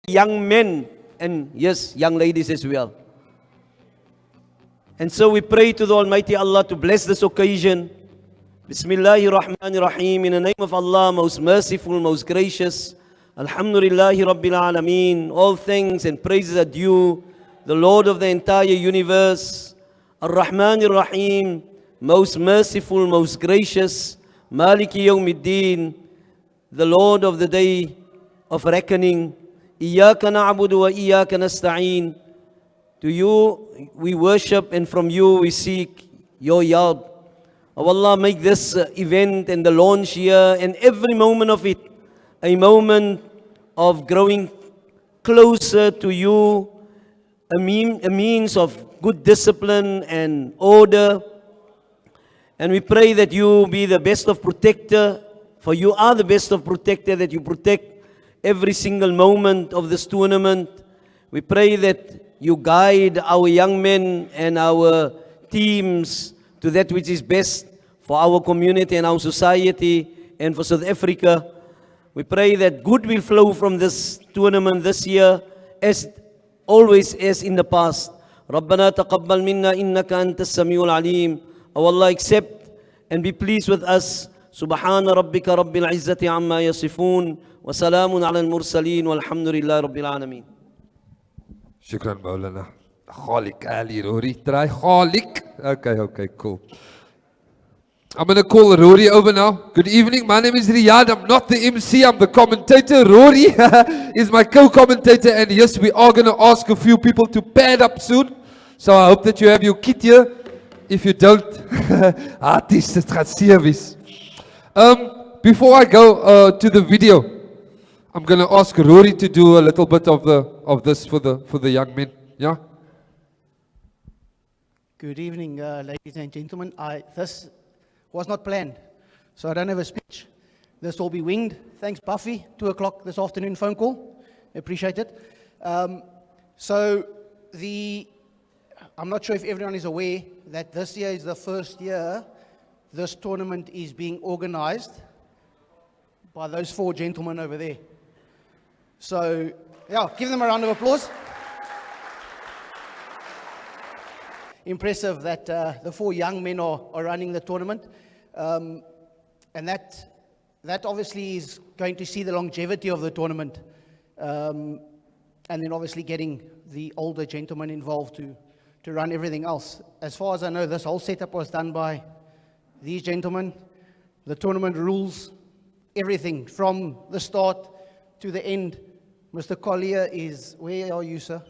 young men and yes, young ladies as well. And so we pray to the Almighty Allah to bless this occasion. Bismillahir Rahmanir Rahim. In the name of Allah, most merciful, most gracious. Alhamdulillahi Rabbil Alameen. All thanks and praises are due the Lord of the entire universe. Ar-Rahmanir Rahim. Most merciful, most gracious. Maliki Yawmiddin. The Lord of the day of reckoning. Iyaka na'budu wa iyaka nasta'een. To you we worship and from you we seek your help. Oh Allah, make this event and the launch here and every moment of it a moment of growing closer to you, a means of good discipline and order. And we pray that you be the best of protector, for you are the best of protector, that you protect every single moment of this tournament. We pray that you guide our young men and our teams to that which is best for our community and our society and for South Africa. We pray that good will flow from this tournament this year as always as in the past. رَبَّنَا تَقَبَّلْ مِنَّا إِنَّكَ أَنْتَ السَّمِيعُ الْعَلِيمُ. O Allah, accept and be pleased with us. سبحان ربك رب العزة عما يصفون وسلام على المرسلين والحمد لله رب العالمين. Shukran Maulana. Khalik Ali Rory. Try Khalik. Okay, cool. I'm going to call Rory over now. Good evening. My name is Riyad. I'm not the MC. I'm the commentator. Rory is my co-commentator. And yes, we are going to ask a few people to pad up soon. So I hope that you have your kit here. If you don't, artists, het gaat service. Before I go to the video, I'm going to ask Rory to do a little bit of this for the young men. Yeah? Good evening, ladies and gentlemen. This was not planned, so I don't have a speech. This will be winged. Thanks, Buffy. 2 o'clock this afternoon phone call. Appreciate it. I'm not sure if everyone is aware that this year is the first year this tournament is being organized by those 4 gentlemen over there. So, yeah, give them a round of applause. Impressive that the 4 young men are running the tournament. And that obviously is going to see the longevity of the tournament. And then obviously getting the older gentlemen involved to run everything else. As far as I know, this whole setup was done by these gentlemen. The tournament rules, everything from the start to the end. Mr. Collier is, where are you, sir?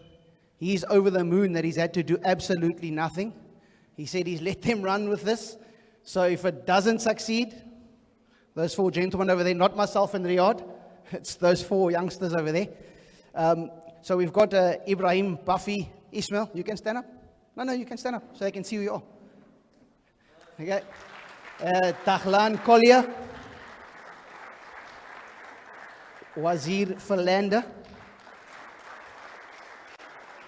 He's over the moon that he's had to do absolutely nothing. He said he's let them run with this. So if it doesn't succeed, those 4 gentlemen over there, not myself and Riyad, it's those 4 youngsters over there. So we've got Ibrahim, Buffy, Ismail. You can stand up? No, you can stand up so I can see who you are. Okay. Tahlan Collier. Wazir Verlander.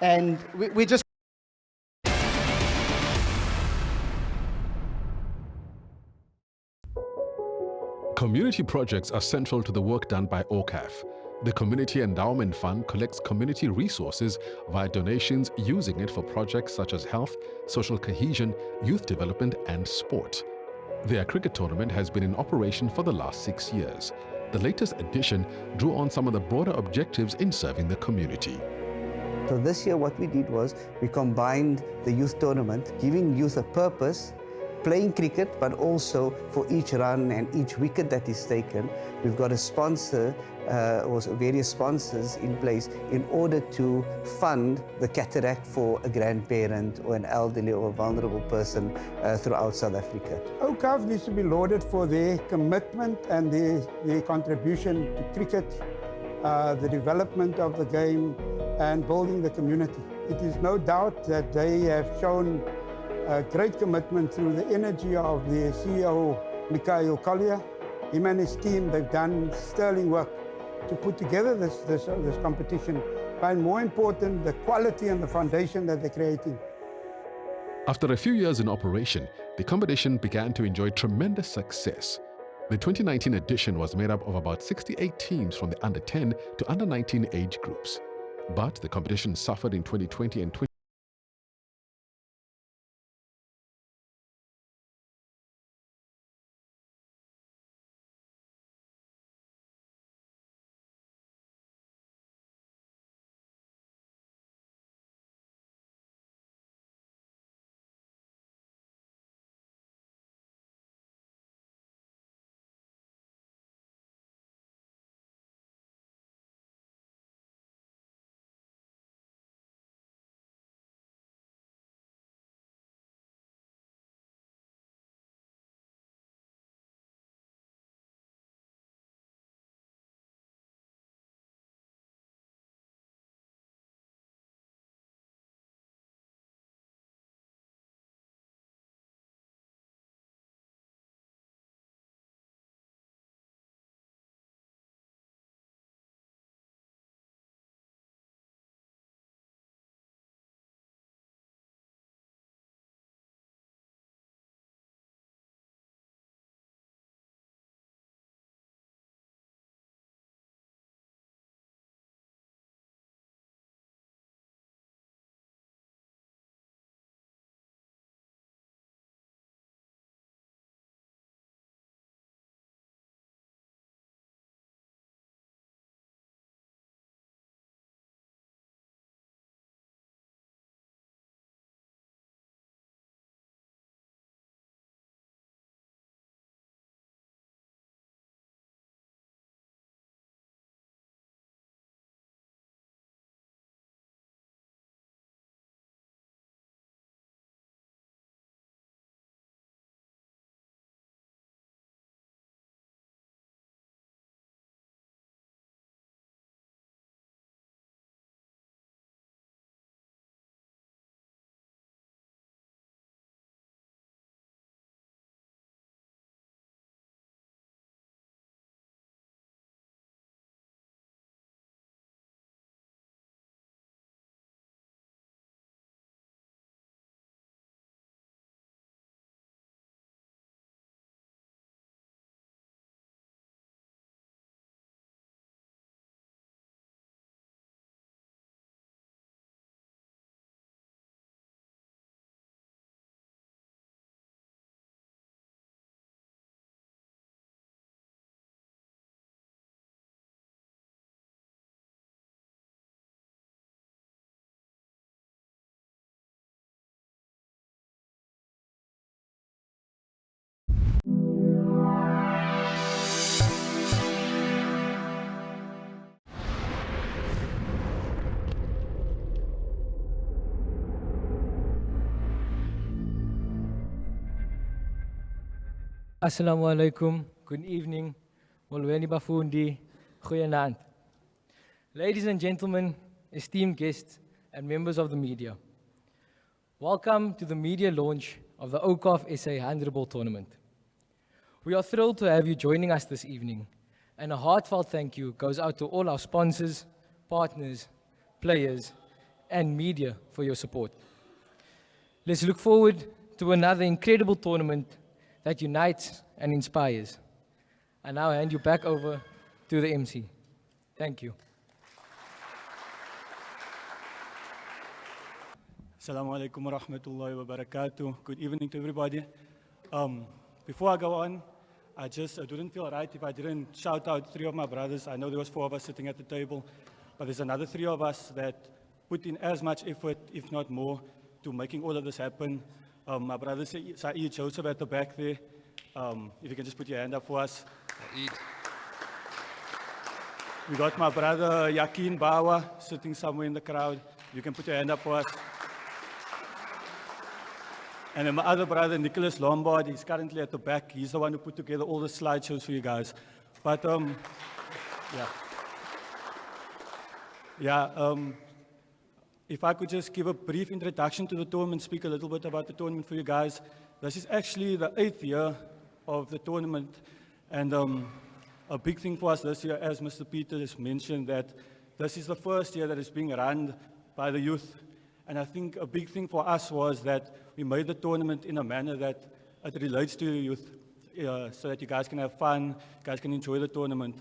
And we just... Community projects are central to the work done by Awqaf. The Community Endowment Fund collects community resources via donations, using it for projects such as health, social cohesion, youth development and sport. Their cricket tournament has been in operation for the last 6 years. The latest edition drew on some of the broader objectives in serving the community. So this year what we did was we combined the youth tournament, giving youth a purpose, playing cricket, but also for each run and each wicket that is taken, we've got a sponsor or various sponsors in place in order to fund the cataract for a grandparent or an elderly or vulnerable person throughout South Africa. Awqaf needs to be lauded for their commitment and their contribution to cricket, the development of the game and building the community. It is no doubt that they have shown great commitment through the energy of the CEO, Mikhail Collier. Him and his team, they've done sterling work to put together this competition, but more important, the quality and the foundation that they're creating. After a few years in operation, the competition began to enjoy tremendous success. The 2019 edition was made up of about 68 teams from the under 10 to under 19 age groups. But the competition suffered in 2020 and 20. Assalamu alaikum, good evening, molweni bafundi, goeienaand. Ladies and gentlemen, esteemed guests and members of the media, welcome to the media launch of the Awqaf SA Handball Tournament. We are thrilled to have you joining us this evening, and a heartfelt thank you goes out to all our sponsors, partners, players, and media for your support. Let's look forward to another incredible tournament that unites and inspires. I now hand you back over to the MC. Thank you. Assalamu alaikum wa rahmatullahi wa barakatuh. Good evening to everybody. Before I go on, I wouldn't feel right if I didn't shout out three of my brothers. I know there was four of us sitting at the table, but there's another three of us that put in as much effort, if not more, to making all of this happen. My brother Saeed Joseph at the back there. If you can just put your hand up for us. Saeed. We got my brother Yakin Bawa sitting somewhere in the crowd. You can put your hand up for us. And then my other brother, Nicholas Lombard, he's currently at the back. He's the one who put together all the slideshows for you guys. But, if I could just give a brief introduction to the tournament, speak a little bit about the tournament for you guys. This is actually the 8th year of the tournament. And a big thing for us this year, as Mr. Peter has mentioned, that this is the first year that is being run by the youth. And I think a big thing for us was that we made the tournament in a manner that it relates to the youth. so that you guys can have fun, you guys can enjoy the tournament.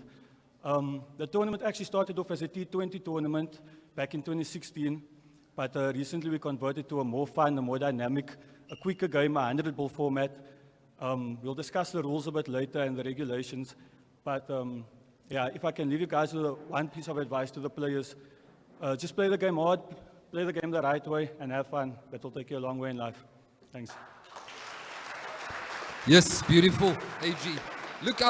The tournament actually started off as a T20 tournament back in 2016, but recently we converted to a more fun, a more dynamic, a quicker game, a 100-ball format. We'll discuss the rules a bit later and the regulations, but yeah, if I can leave you guys with one piece of advice to the players, just play the game hard, play the game the right way, and have fun. That will take you a long way in life. Thanks. Yes, beautiful, AG. Look,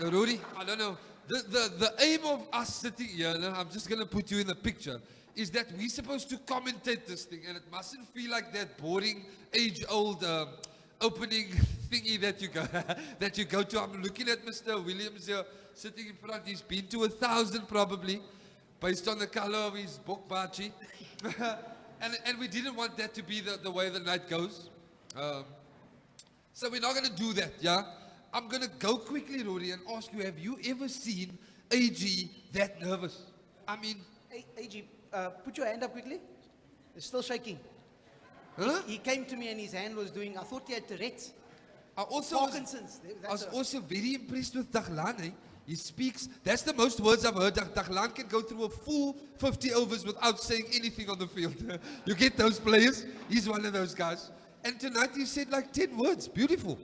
Rory, I don't know. The aim of us sitting here, I'm just going to put you in the picture, is that we're supposed to commentate this thing, and it mustn't feel like that boring, age-old opening thingy that you go to. I'm looking at Mr. Williams here, sitting in front. He's been to 1,000 probably, based on the color of his book bachi. and we didn't want that to be the way the night goes. So we're not going to do that, yeah? I'm going to go quickly, Rory, and ask you, have you ever seen AG that nervous? I mean... Hey, AG, put your hand up quickly. It's still shaking. Huh? He came to me and his hand was doing, I thought he had Tourette's. I was Parkinson's. also very impressed with Daglan. Eh? He speaks, that's the most words I've heard. Daglan can go through a full 50 overs without saying anything on the field. You get those players? He's one of those guys. And tonight he said like 10 words. Beautiful.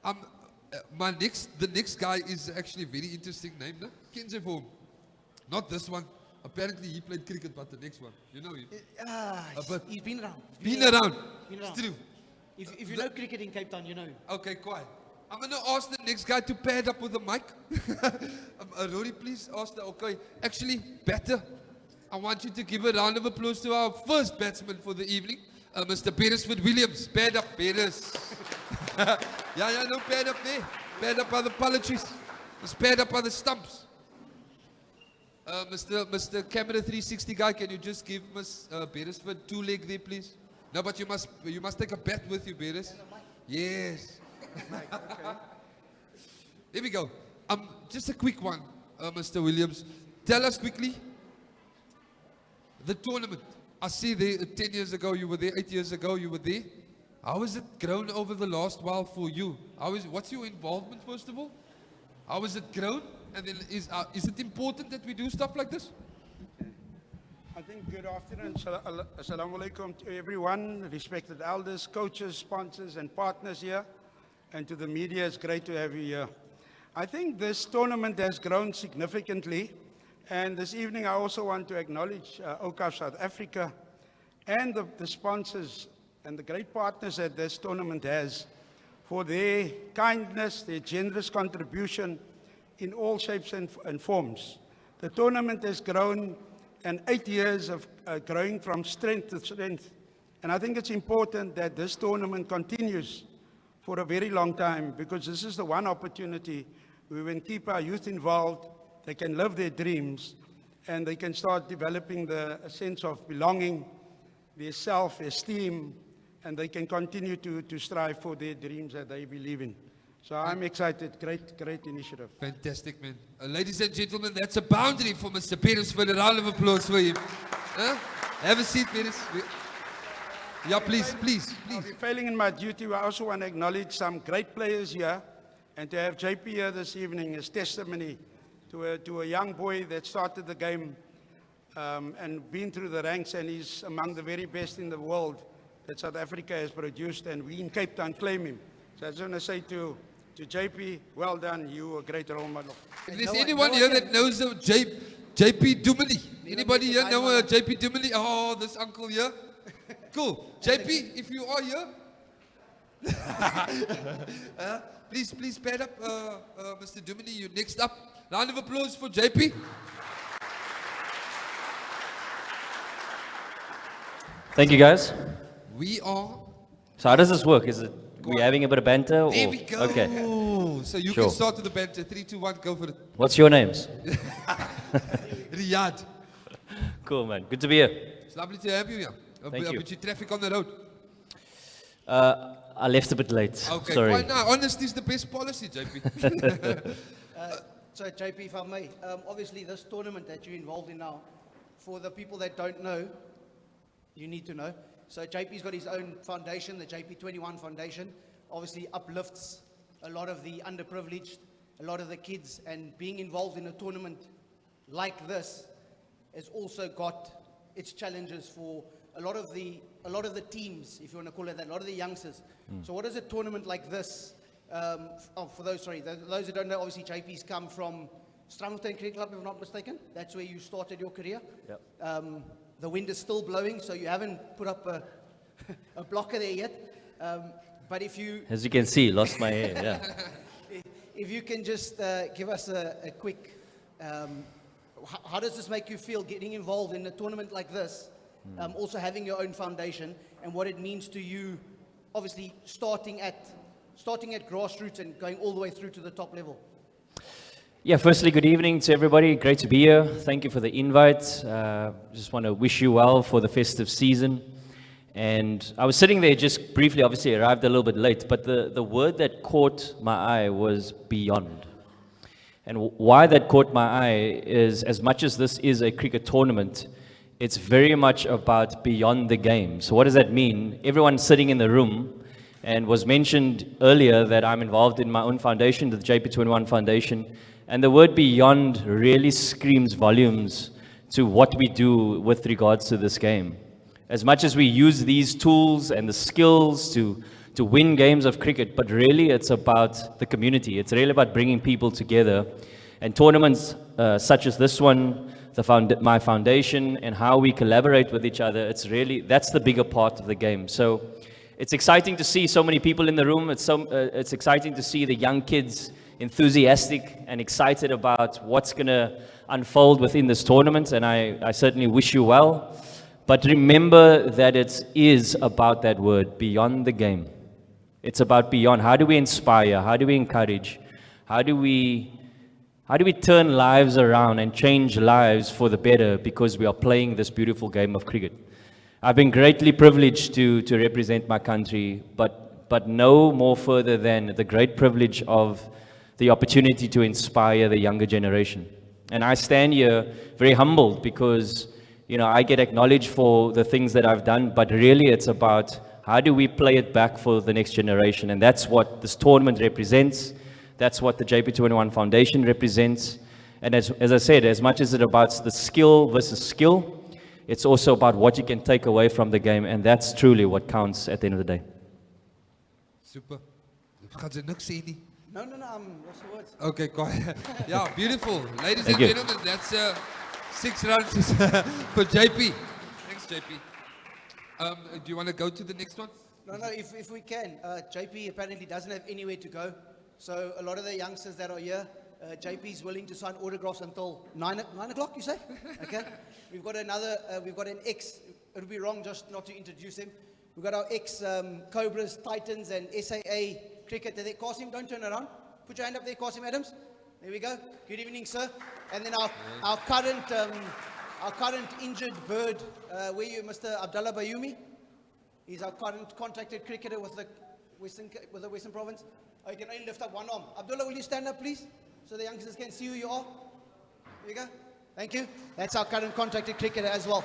The next guy is actually a very interesting name. No? Kenze for him. Not this one. Apparently he played cricket, but the next one. You know him? He's been around. Been around. It's true. If you know cricket in Cape Town, you know him. Okay, quiet. I'm going to ask the next guy to pad up with the mic. Rory, please ask the, okay. Actually, batter, I want you to give a round of applause to our first batsman for the evening, Mr. Beresford Williams. Pad up, Beres. No, pad up there. Pad up by the poultries. Just pad up by the stumps. Mr. Camera 360 guy, can you just give Ms. Beresford 2 leg there, please? No, but you must take a bat with you, Beres. Yes. Okay. There we go. Just a quick one, Mr. Williams. Tell us quickly, the tournament. I see there 10 years ago you were there, 8 years ago you were there. How has it grown over the last while for you? What's your involvement, first of all? How has it grown? And then is it important that we do stuff like this? I think good afternoon. Assalamu alaikum to everyone, respected elders, coaches, sponsors and partners here. And to the media, it's great to have you here. I think this tournament has grown significantly. And this evening, I also want to acknowledge Awqaf South Africa and the sponsors and the great partners that this tournament has for their kindness, their generous contribution in all shapes and forms. The tournament has grown, and 8 years of growing from strength to strength. And I think it's important that this tournament continues for a very long time, because this is the one opportunity we can keep our youth involved, they can live their dreams, and they can start developing a sense of belonging, their self-esteem, and they can continue to strive for their dreams that they believe in. So I'm excited. Great initiative. Fantastic, man. Ladies and gentlemen, that's a boundary for Mr. Beresford. A round of applause for him. Have a seat, Beres. Yeah, please. I'll be failing in my duty. I also want to acknowledge some great players here, and to have JP here this evening is testimony to a young boy that started the game and been through the ranks, and he's among the very best in the world that South Africa has produced, and we in Cape Town claim him. So I just want to say to JP, well done, you a great role model. If there's anyone here that knows of JP Dumili, anybody here know JP Dumili? Oh, this uncle here. Cool. JP, if you are here, please pad up, Mr. Dumili. You next up. Round of applause for JP. Thank you, guys. We are. So how does this work? Is it we having a bit of banter? Or? There we go. Okay. So you can start with the banter. 3, 2, 1, go for it. What's your names? Riyadh. Cool, man. Good to be here. It's lovely to have you here. Thank you. But you traffic on the road. I left a bit late. Okay. Sorry. Why not? Honesty is the best policy, JP. So JP, if I may, obviously this tournament that you're involved in now, for the people that don't know, you need to know. So JP's got his own foundation, the JP21 Foundation, obviously uplifts a lot of the underprivileged, a lot of the kids, and being involved in a tournament like this has also got its challenges for a lot of the teams, if you want to call it that, a lot of the youngsters. So what is a tournament like this? For those who don't know, obviously JP's come from Strangleton Cricket Club, if I'm not mistaken. That's where you started your career. Yep. The wind is still blowing, so you haven't put up a blocker there yet. But if you... As you can see, lost my hair, yeah. If you can just give us a quick... how does this make you feel getting involved in a tournament like this, also having your own foundation, and what it means to you, obviously starting at grassroots and going all the way through to the top level? Yeah, firstly, good evening to everybody. Great to be here. Thank you for the invite. Just want to wish you well for the festive season. And I was sitting there just briefly, obviously arrived a little bit late, but the word that caught my eye was beyond. And why that caught my eye is, as much as this is a cricket tournament, it's very much about beyond the game. So what does that mean? Everyone sitting in the room, and was mentioned earlier that I'm involved in my own foundation, the JP21 Foundation, and the word beyond really screams volumes to what we do with regards to this game. As much as we use these tools and the skills to win games of cricket, but really it's about the community. It's really about bringing people together. And tournaments such as this one, my foundation, and how we collaborate with each other, that's the bigger part of the game. So it's exciting to see so many people in the room. It's exciting to see the young kids enthusiastic and excited about what's going to unfold within this tournament, and I certainly wish you well. But remember that it is about that word, beyond the game. It's about beyond. How do we inspire? How do we encourage? How do we turn lives around and change lives for the better because we are playing this beautiful game of cricket? I've been greatly privileged to represent my country, but no more further than the great privilege of the opportunity to inspire the younger generation. And I stand here very humbled because, I get acknowledged for the things that I've done, but really it's about how do we play it back for the next generation. And that's what this tournament represents. That's what the JP21 Foundation represents. And as I said, as much as it's about the skill versus skill, it's also about what you can take away from the game. And that's truly what counts at the end of the day. Super. Gaan ze niks sê nie? No, what's the words? Okay, quiet. Yeah, beautiful. Ladies Thank and you. gentlemen, that's 6 runs for JP. Thanks, JP. Do you want to go to the next one? No, if we can. JP apparently doesn't have anywhere to go. So a lot of the youngsters that are here, JP is willing to sign autographs until 9 o'clock, you say? Okay. We've got an ex, it would be wrong just not to introduce him. We've got our ex Cobras, Titans, and SAA cricketer there. Qasim, don't turn around. Put your hand up there, Qasim Adams. There we go. Good evening, sir. And then our current injured bird, where you, Mr. Abdullah Bayoumi. He's our current contracted cricketer with the Western Province. Oh, you can only lift up one arm. Abdullah, will you stand up, please? So the youngsters can see who you are. There you go. Thank you. That's our current contracted cricketer as well.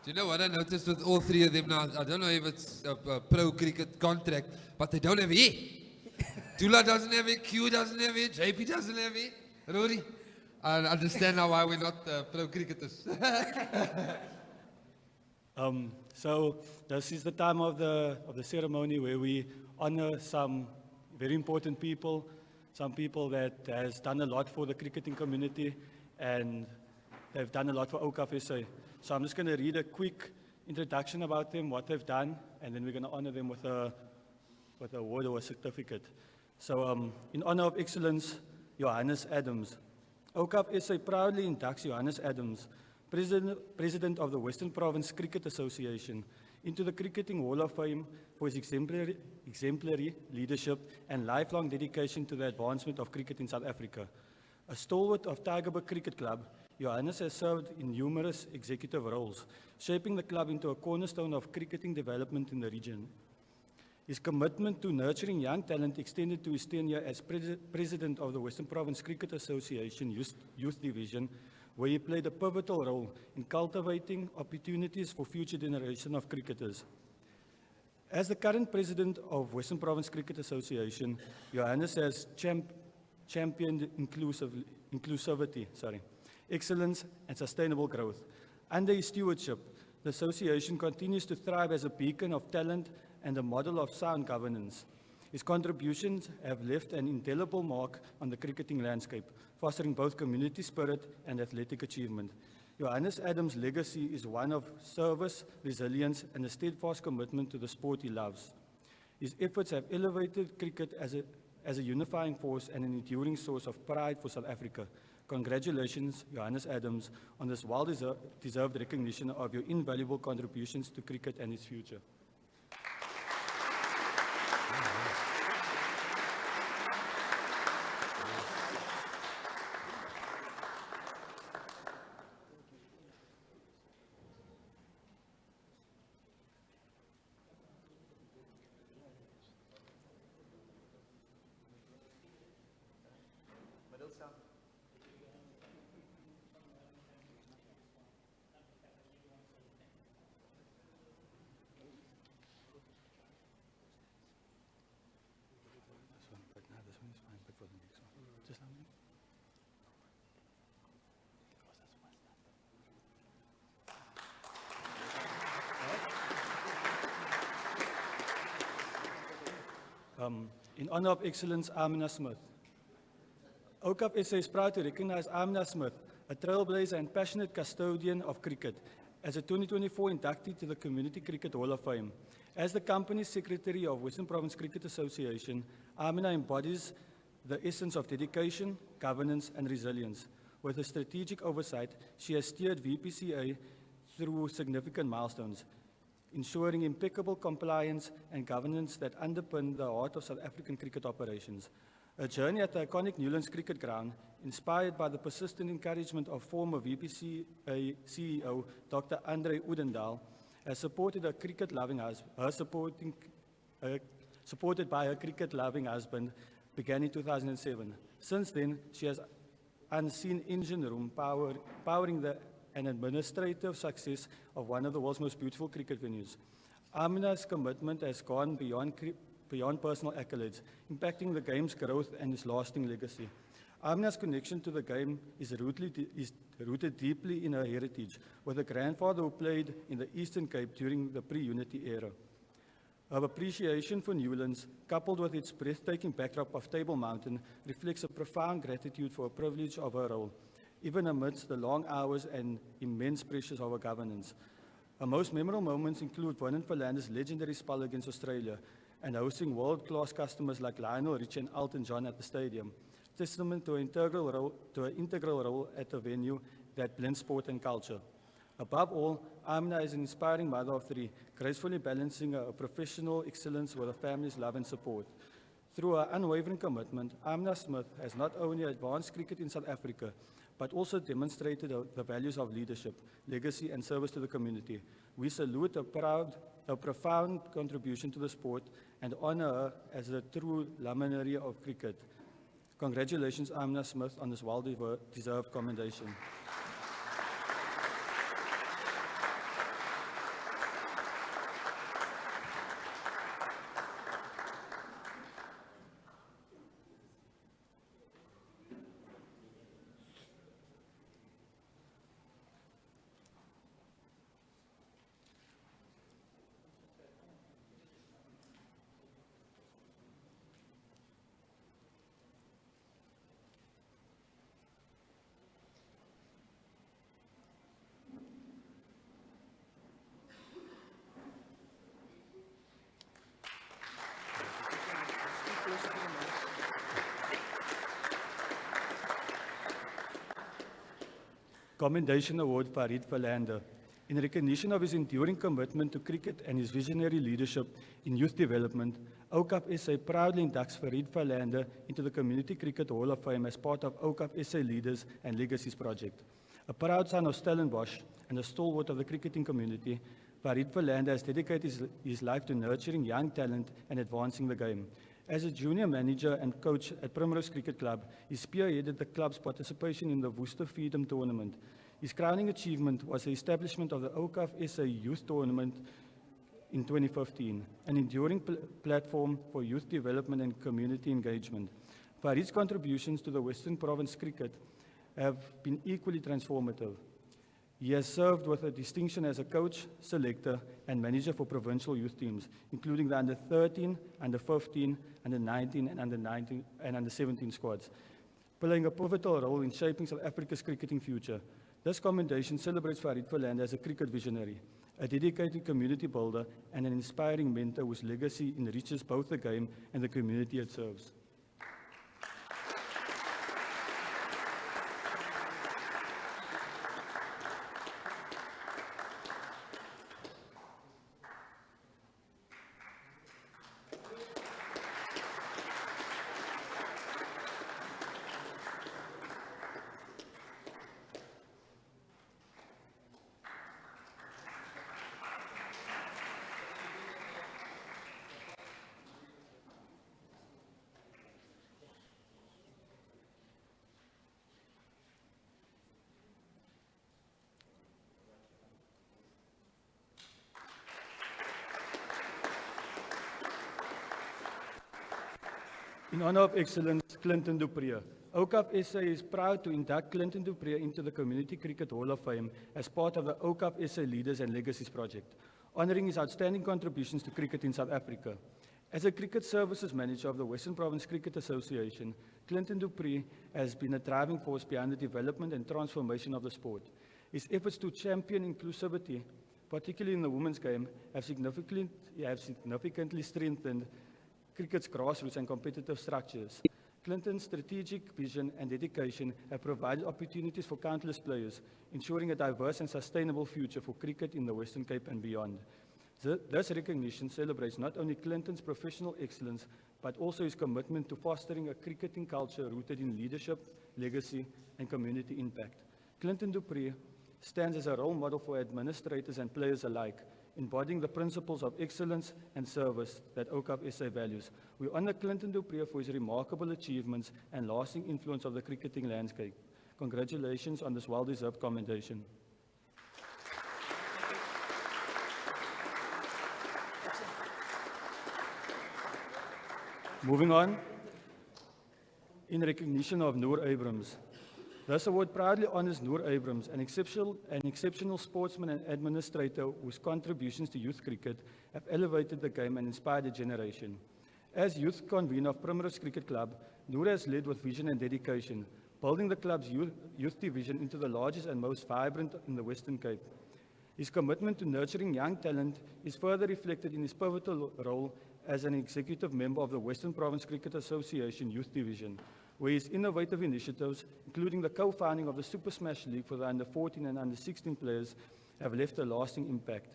Do you know what I noticed with all three of them now? I don't know if it's a pro cricket contract, but they don't have hair. Dula doesn't have it, Q doesn't have it, JP doesn't have it. Rory, I understand now why we're not pro cricketers. So this is the time of the ceremony where we honor some very important people, some people that has done a lot for the cricketing community, and they've done a lot for Awqaf SA. So I'm just going to read a quick introduction about them, what they've done, and then we're going to honor them with a award or a certificate. So in honor of excellence, Johannes Adams. Awqaf SA proudly inducts Johannes Adams, President of the Western Province Cricket Association, into the Cricketing Hall of Fame for his exemplary leadership and lifelong dedication to the advancement of cricket in South Africa. A stalwart of Tygerberg Cricket Club, Johannes has served in numerous executive roles, shaping the club into a cornerstone of cricketing development in the region. His commitment to nurturing young talent extended to his tenure as President of the Western Province Cricket Association Youth Division, where he played a pivotal role in cultivating opportunities for future generation of cricketers. As the current president of Western Province Cricket Association, Johannes has championed inclusivity, excellence and sustainable growth. Under his stewardship, the association continues to thrive as a beacon of talent and a model of sound governance. His contributions have left an indelible mark on the cricketing landscape, fostering both community spirit and athletic achievement. Johannes Adams' legacy is one of service, resilience, and a steadfast commitment to the sport he loves. His efforts have elevated cricket as a unifying force and an enduring source of pride for South Africa. Congratulations, Johannes Adams, on this well-deserved recognition of your invaluable contributions to cricket and its future. In honor of Excellence Amina Smith. Awqaf SA is proud to recognize Amina Smith, a trailblazer and passionate custodian of cricket, as a 2024 inductee to the Community Cricket Hall of Fame. As the company's secretary of Western Province Cricket Association, Amina embodies the essence of dedication, governance, and resilience. With a strategic oversight, she has steered VPCA through significant milestones, ensuring impeccable compliance and governance that underpin the heart of South African cricket operations. A journey at the iconic Newlands Cricket Ground, inspired by the persistent encouragement of former VPCA CEO Dr. Andre Oudendal, has supported a cricket-loving supported by her cricket-loving husband, began in 2007. Since then, she has unseen engine room powering an administrative success of one of the world's most beautiful cricket venues. Amina's commitment has gone beyond personal accolades, impacting the game's growth and its lasting legacy. Amina's connection to the game is rooted deeply in her heritage, with a grandfather who played in the Eastern Cape during the pre-unity era. Her appreciation for Newlands, coupled with its breathtaking backdrop of Table Mountain, reflects a profound gratitude for a privilege of her role, even amidst the long hours and immense pressures of her governance. Her most memorable moments include Vernon Philander's legendary spell against Australia and hosting world-class customers like Lionel Richie and Elton John at the stadium, testament to an integral role at the venue that blends sport and culture. Above all, Amina is an inspiring mother of three, gracefully balancing her professional excellence with her family's love and support. Through her unwavering commitment, Amina Smith has not only advanced cricket in South Africa, but also demonstrated the values of leadership, legacy, and service to the community. We salute her profound contribution to the sport and honor her as a true luminary of cricket. Congratulations, Amina Smith, on this well-deserved commendation. Commendation Award for Farid Philander. In recognition of his enduring commitment to cricket and his visionary leadership in youth development, Awqaf SA proudly inducts Farid Philander into the Community Cricket Hall of Fame as part of Awqaf SA Leaders and Legacies project. A proud son of Stellenbosch and a stalwart of the cricketing community, Farid Philander has dedicated his life to nurturing young talent and advancing the game. As a junior manager and coach at Primrose Cricket Club, he spearheaded the club's participation in the Worcester Freedom Tournament. His crowning achievement was the establishment of the Awqaf SA Youth Tournament in 2015, an enduring platform for youth development and community engagement. Farid's contributions to the Western Province cricket have been equally transformative. He has served with a distinction as a coach, selector, and manager for provincial youth teams, including the under 13, under 15, under 19, and under 19 and under 17 squads, playing a pivotal role in shaping South Africa's cricketing future. This commendation celebrates Farid Verlande as a cricket visionary, a dedicated community builder, and an inspiring mentor whose legacy enriches both the game and the community it serves. In honor of excellence, Clinton Dupree. Awqaf SA is proud to induct Clinton Dupree into the Community Cricket Hall of Fame as part of the Awqaf SA Leaders and Legacies project, honoring his outstanding contributions to cricket in South Africa. As a cricket services manager of the Western Province Cricket Association, Clinton Dupree has been a driving force behind the development and transformation of the sport. His efforts to champion inclusivity, particularly in the women's game, have significantly strengthened cricket's grassroots and competitive structures. Clinton's strategic vision and dedication have provided opportunities for countless players, ensuring a diverse and sustainable future for cricket in the Western Cape and beyond. This recognition celebrates not only Clinton's professional excellence, but also his commitment to fostering a cricketing culture rooted in leadership, legacy, and community impact. Clinton Dupree stands as a role model for administrators and players alike, embodying the principles of excellence and service that Awqaf SA values. We honor Clinton Dupree for his remarkable achievements and lasting influence of the cricketing landscape. Congratulations on this well-deserved commendation. Moving on, in recognition of Noor Abrams. This award proudly honors Noor Abrams, an exceptional sportsman and administrator whose contributions to youth cricket have elevated the game and inspired a generation. As youth convener of Primrose Cricket Club, Noor has led with vision and dedication, building the club's youth division into the largest and most vibrant in the Western Cape. His commitment to nurturing young talent is further reflected in his pivotal role as an executive member of the Western Province Cricket Association Youth Division, where his innovative initiatives, including the co-founding of the Super Smash League for the under 14 and under 16 players, have left a lasting impact.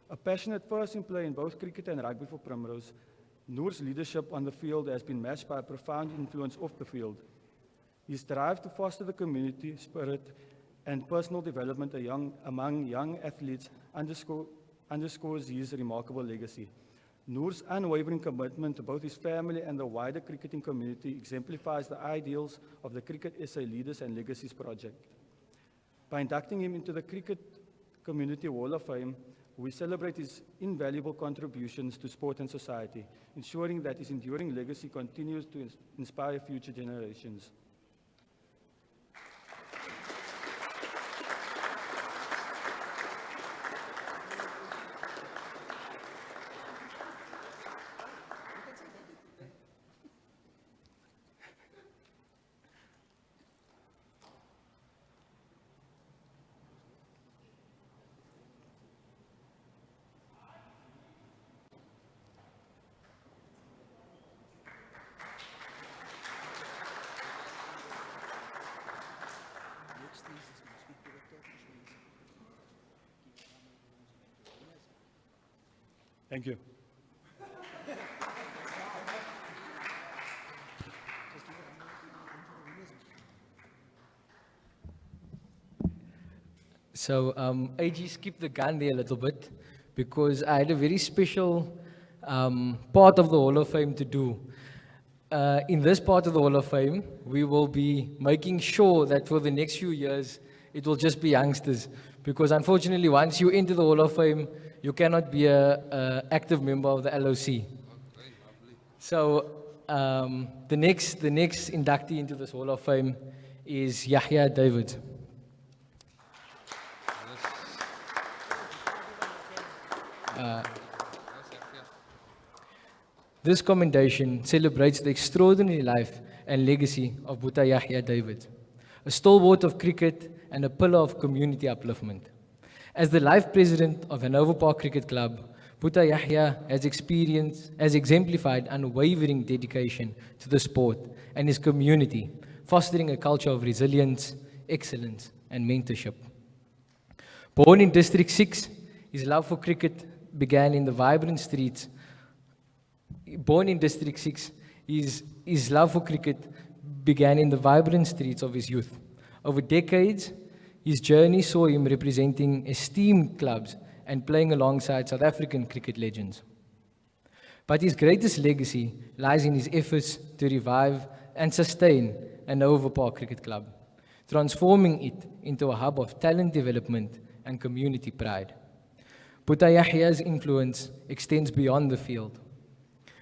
A passionate person player in both cricket and rugby for Primrose, Noor's leadership on the field has been matched by a profound influence off the field. His drive to foster the community spirit and personal development among young athletes underscores his remarkable legacy. Noor's unwavering commitment to both his family and the wider cricketing community exemplifies the ideals of the Cricket SA Leaders and Legacies project. By inducting him into the Cricket Community Hall of Fame, we celebrate his invaluable contributions to sport and society, ensuring that his enduring legacy continues to inspire future generations. Thank you. So AG skipped the gun there a little bit because I had a very special part of the Hall of Fame to do. In this part of the Hall of Fame, we will be making sure that for the next few years, it will just be youngsters because unfortunately, once you enter the Hall of Fame, you cannot be a active member of the LOC. So the next inductee into this Hall of Fame is Yahya David. This commendation celebrates the extraordinary life and legacy of Bhuta Yahya David, a stalwart of cricket and a pillar of community upliftment. As the life president of Hanover Park Cricket Club, Bhuta Yahya has exemplified unwavering dedication to the sport and his community, fostering a culture of resilience, excellence, and mentorship. Born in District 6, his love for cricket began in the vibrant streets. Born in District 6, his love for cricket began in the vibrant streets of his youth. Over decades, his journey saw him representing esteemed clubs and playing alongside South African cricket legends. But his greatest legacy lies in his efforts to revive and sustain Hanover Park Cricket Club, transforming it into a hub of talent development and community pride. Bhuta Yahya's influence extends beyond the field,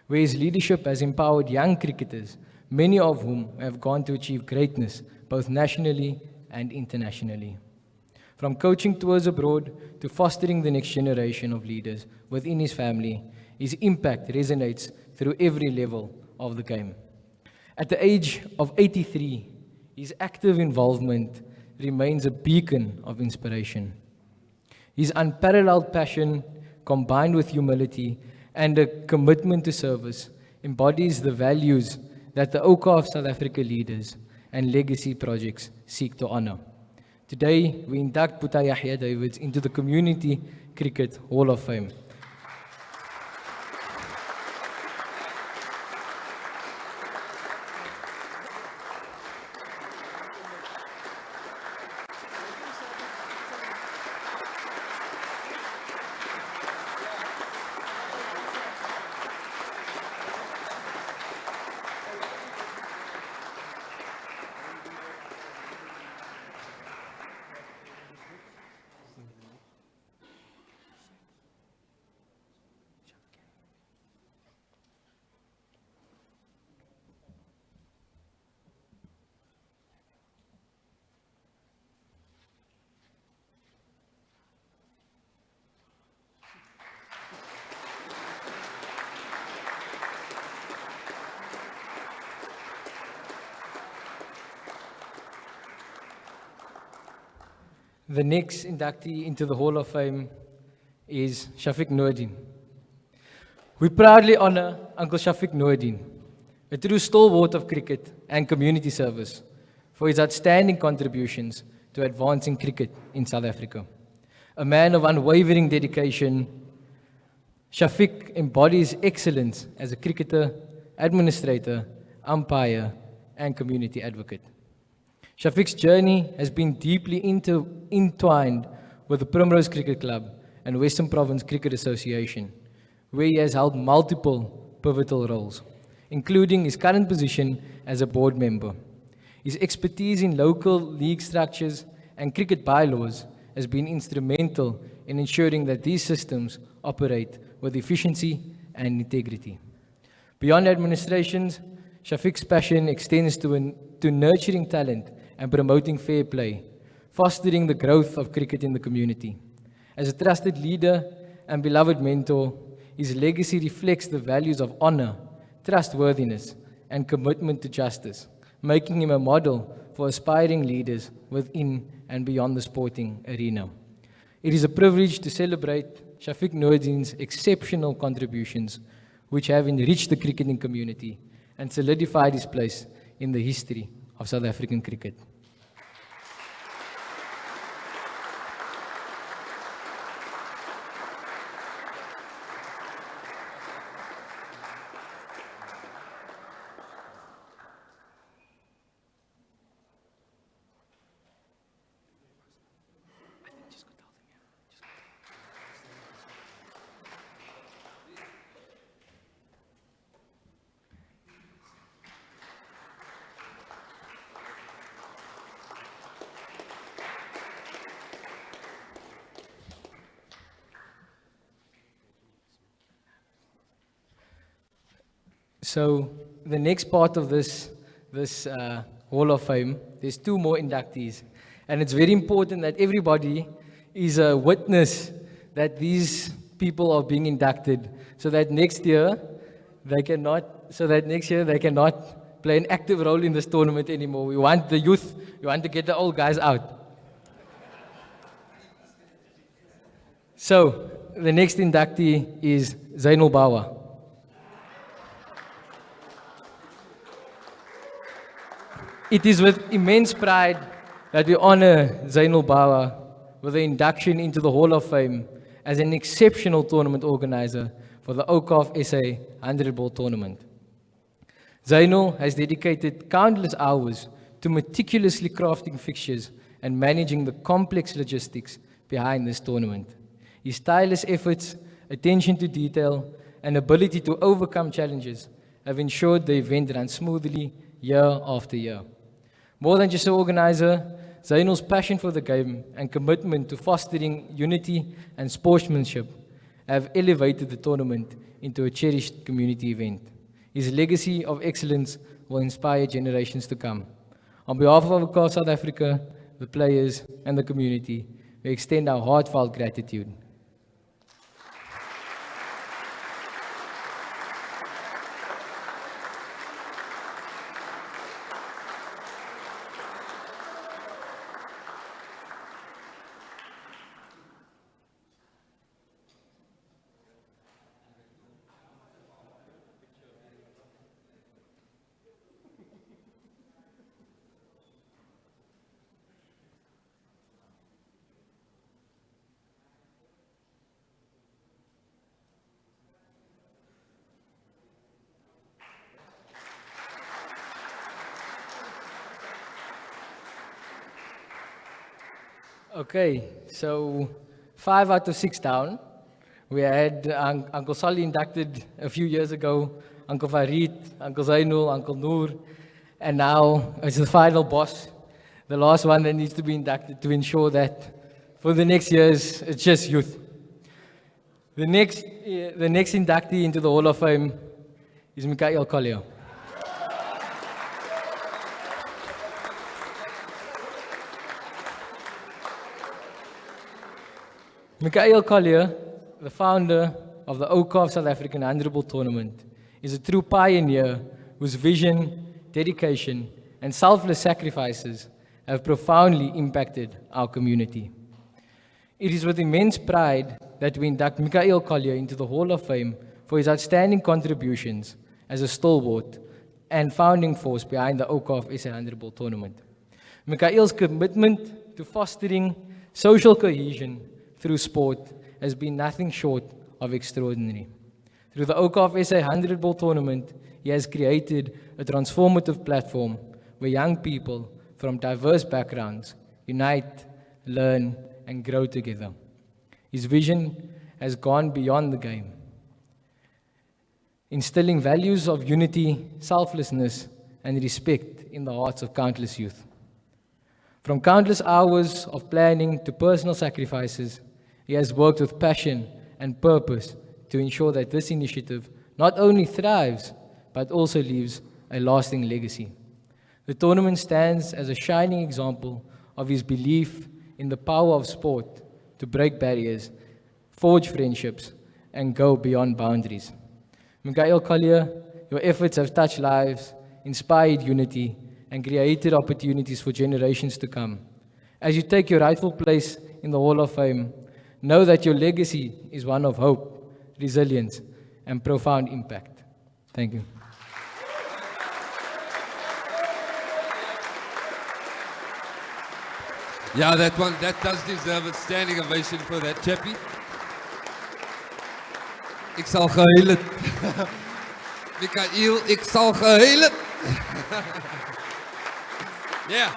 where his leadership has empowered young cricketers, many of whom have gone to achieve greatness both nationally and internationally. From coaching tours abroad to fostering the next generation of leaders within his family, his impact resonates through every level of the game. At the age of 83, his active involvement remains a beacon of inspiration. His unparalleled passion, combined with humility and a commitment to service, embodies the values that the Awqaf South Africa leaders and legacy projects seek to honor. Today, we induct Bhuta Yahya David into the Community Cricket Hall of Fame. The next inductee into the Hall of Fame is Shafiq Noordin. We proudly honor Uncle Shafiq Noordin, a true stalwart of cricket and community service, for his outstanding contributions to advancing cricket in South Africa. A man of unwavering dedication, Shafiq embodies excellence as a cricketer, administrator, umpire, and community advocate. Shafiq's journey has been deeply entwined with the Primrose Cricket Club and Western Province Cricket Association, where he has held multiple pivotal roles, including his current position as a board member. His expertise in local league structures and cricket bylaws has been instrumental in ensuring that these systems operate with efficiency and integrity. Beyond administrations, Shafiq's passion extends to nurturing talent and promoting fair play, fostering the growth of cricket in the community. As a trusted leader and beloved mentor, his legacy reflects the values of honor, trustworthiness, and commitment to justice, making him a model for aspiring leaders within and beyond the sporting arena. It is a privilege to celebrate Shafiq Noordin's exceptional contributions, which have enriched the cricketing community and solidified his place in the history of South African cricket. So the next part of this Hall of Fame, there's two more inductees. And it's very important that everybody is a witness that these people are being inducted so that next year they cannot play an active role in this tournament anymore. We want the youth, we want to get the old guys out. So the next inductee is Zainul Bawa. It is with immense pride that we honor Zainul Bawa with the induction into the Hall of Fame as an exceptional tournament organizer for the Awqaf SA 100 Ball tournament. Zainul has dedicated countless hours to meticulously crafting fixtures and managing the complex logistics behind this tournament. His tireless efforts, attention to detail, and ability to overcome challenges have ensured the event runs smoothly year after year. More than just an organizer, Zainul's passion for the game and commitment to fostering unity and sportsmanship have elevated the tournament into a cherished community event. His legacy of excellence will inspire generations to come. On behalf of Awqaf South Africa, the players, and the community, we extend our heartfelt gratitude. Okay, so 5 out of 6 down. We had Uncle Sally inducted a few years ago, Uncle Farid, Uncle Zainul, Uncle Noor, and now it's the final boss, the last one that needs to be inducted to ensure that for the next years, it's just youth. The next inductee into the Hall of Fame is Mikhail Collier. Mikhail Collier, the founder of the Awqaf South African 100 Ball tournament, is a true pioneer whose vision, dedication, and selfless sacrifices have profoundly impacted our community. It is with immense pride that we induct Mikhail Collier into the Hall of Fame for his outstanding contributions as a stalwart and founding force behind the Awqaf SA 100 Ball tournament. Mikhail's commitment to fostering social cohesion through sport has been nothing short of extraordinary. Through the Awqaf SA 100 Ball tournament, he has created a transformative platform where young people from diverse backgrounds unite, learn, and grow together. His vision has gone beyond the game, instilling values of unity, selflessness, and respect in the hearts of countless youth. From countless hours of planning to personal sacrifices, he has worked with passion and purpose to ensure that this initiative not only thrives, but also leaves a lasting legacy. The tournament stands as a shining example of his belief in the power of sport to break barriers, forge friendships, and go beyond boundaries. Mikhail Collier, your efforts have touched lives, inspired unity, and created opportunities for generations to come. As you take your rightful place in the Hall of Fame, know that your legacy is one of hope, resilience, and profound impact. Thank you. Yeah, that does deserve a standing ovation for that chappie. Ik zal geheel het. Mikhail, ik zal geheel het. Yeah.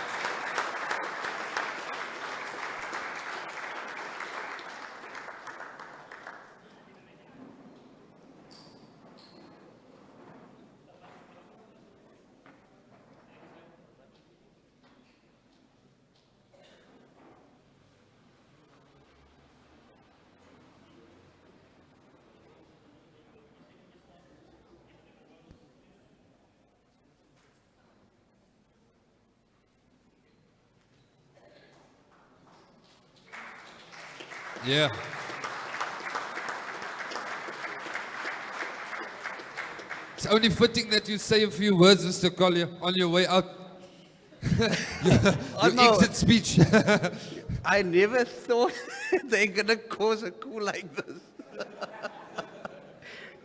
Yeah. It's only fitting that you say a few words, Mr. Collier, on your way out. your no. exit speech. I never thought they're going to cause a coup like this.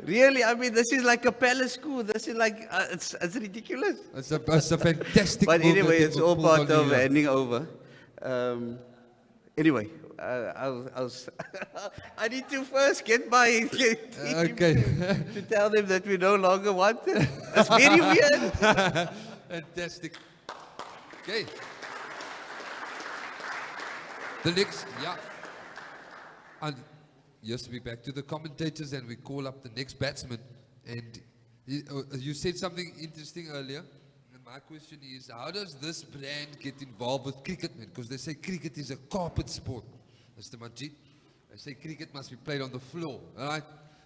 Really, I mean, this is like a palace coup. This is like, it's ridiculous. It's a fantastic But move anyway, that it's you all pulled part on of you. handing over. Anyway, I need to first get my team Okay. to tell them that we no longer want it. It's very weird. Fantastic. Okay. The next, yeah. And yes, we're back to the commentators and we call up the next batsman. And you said something interesting earlier. And my question is, how does this brand get involved with cricket? Because they say cricket is a carpet sport, Mr. Majid. They say cricket must be played on the floor, all right?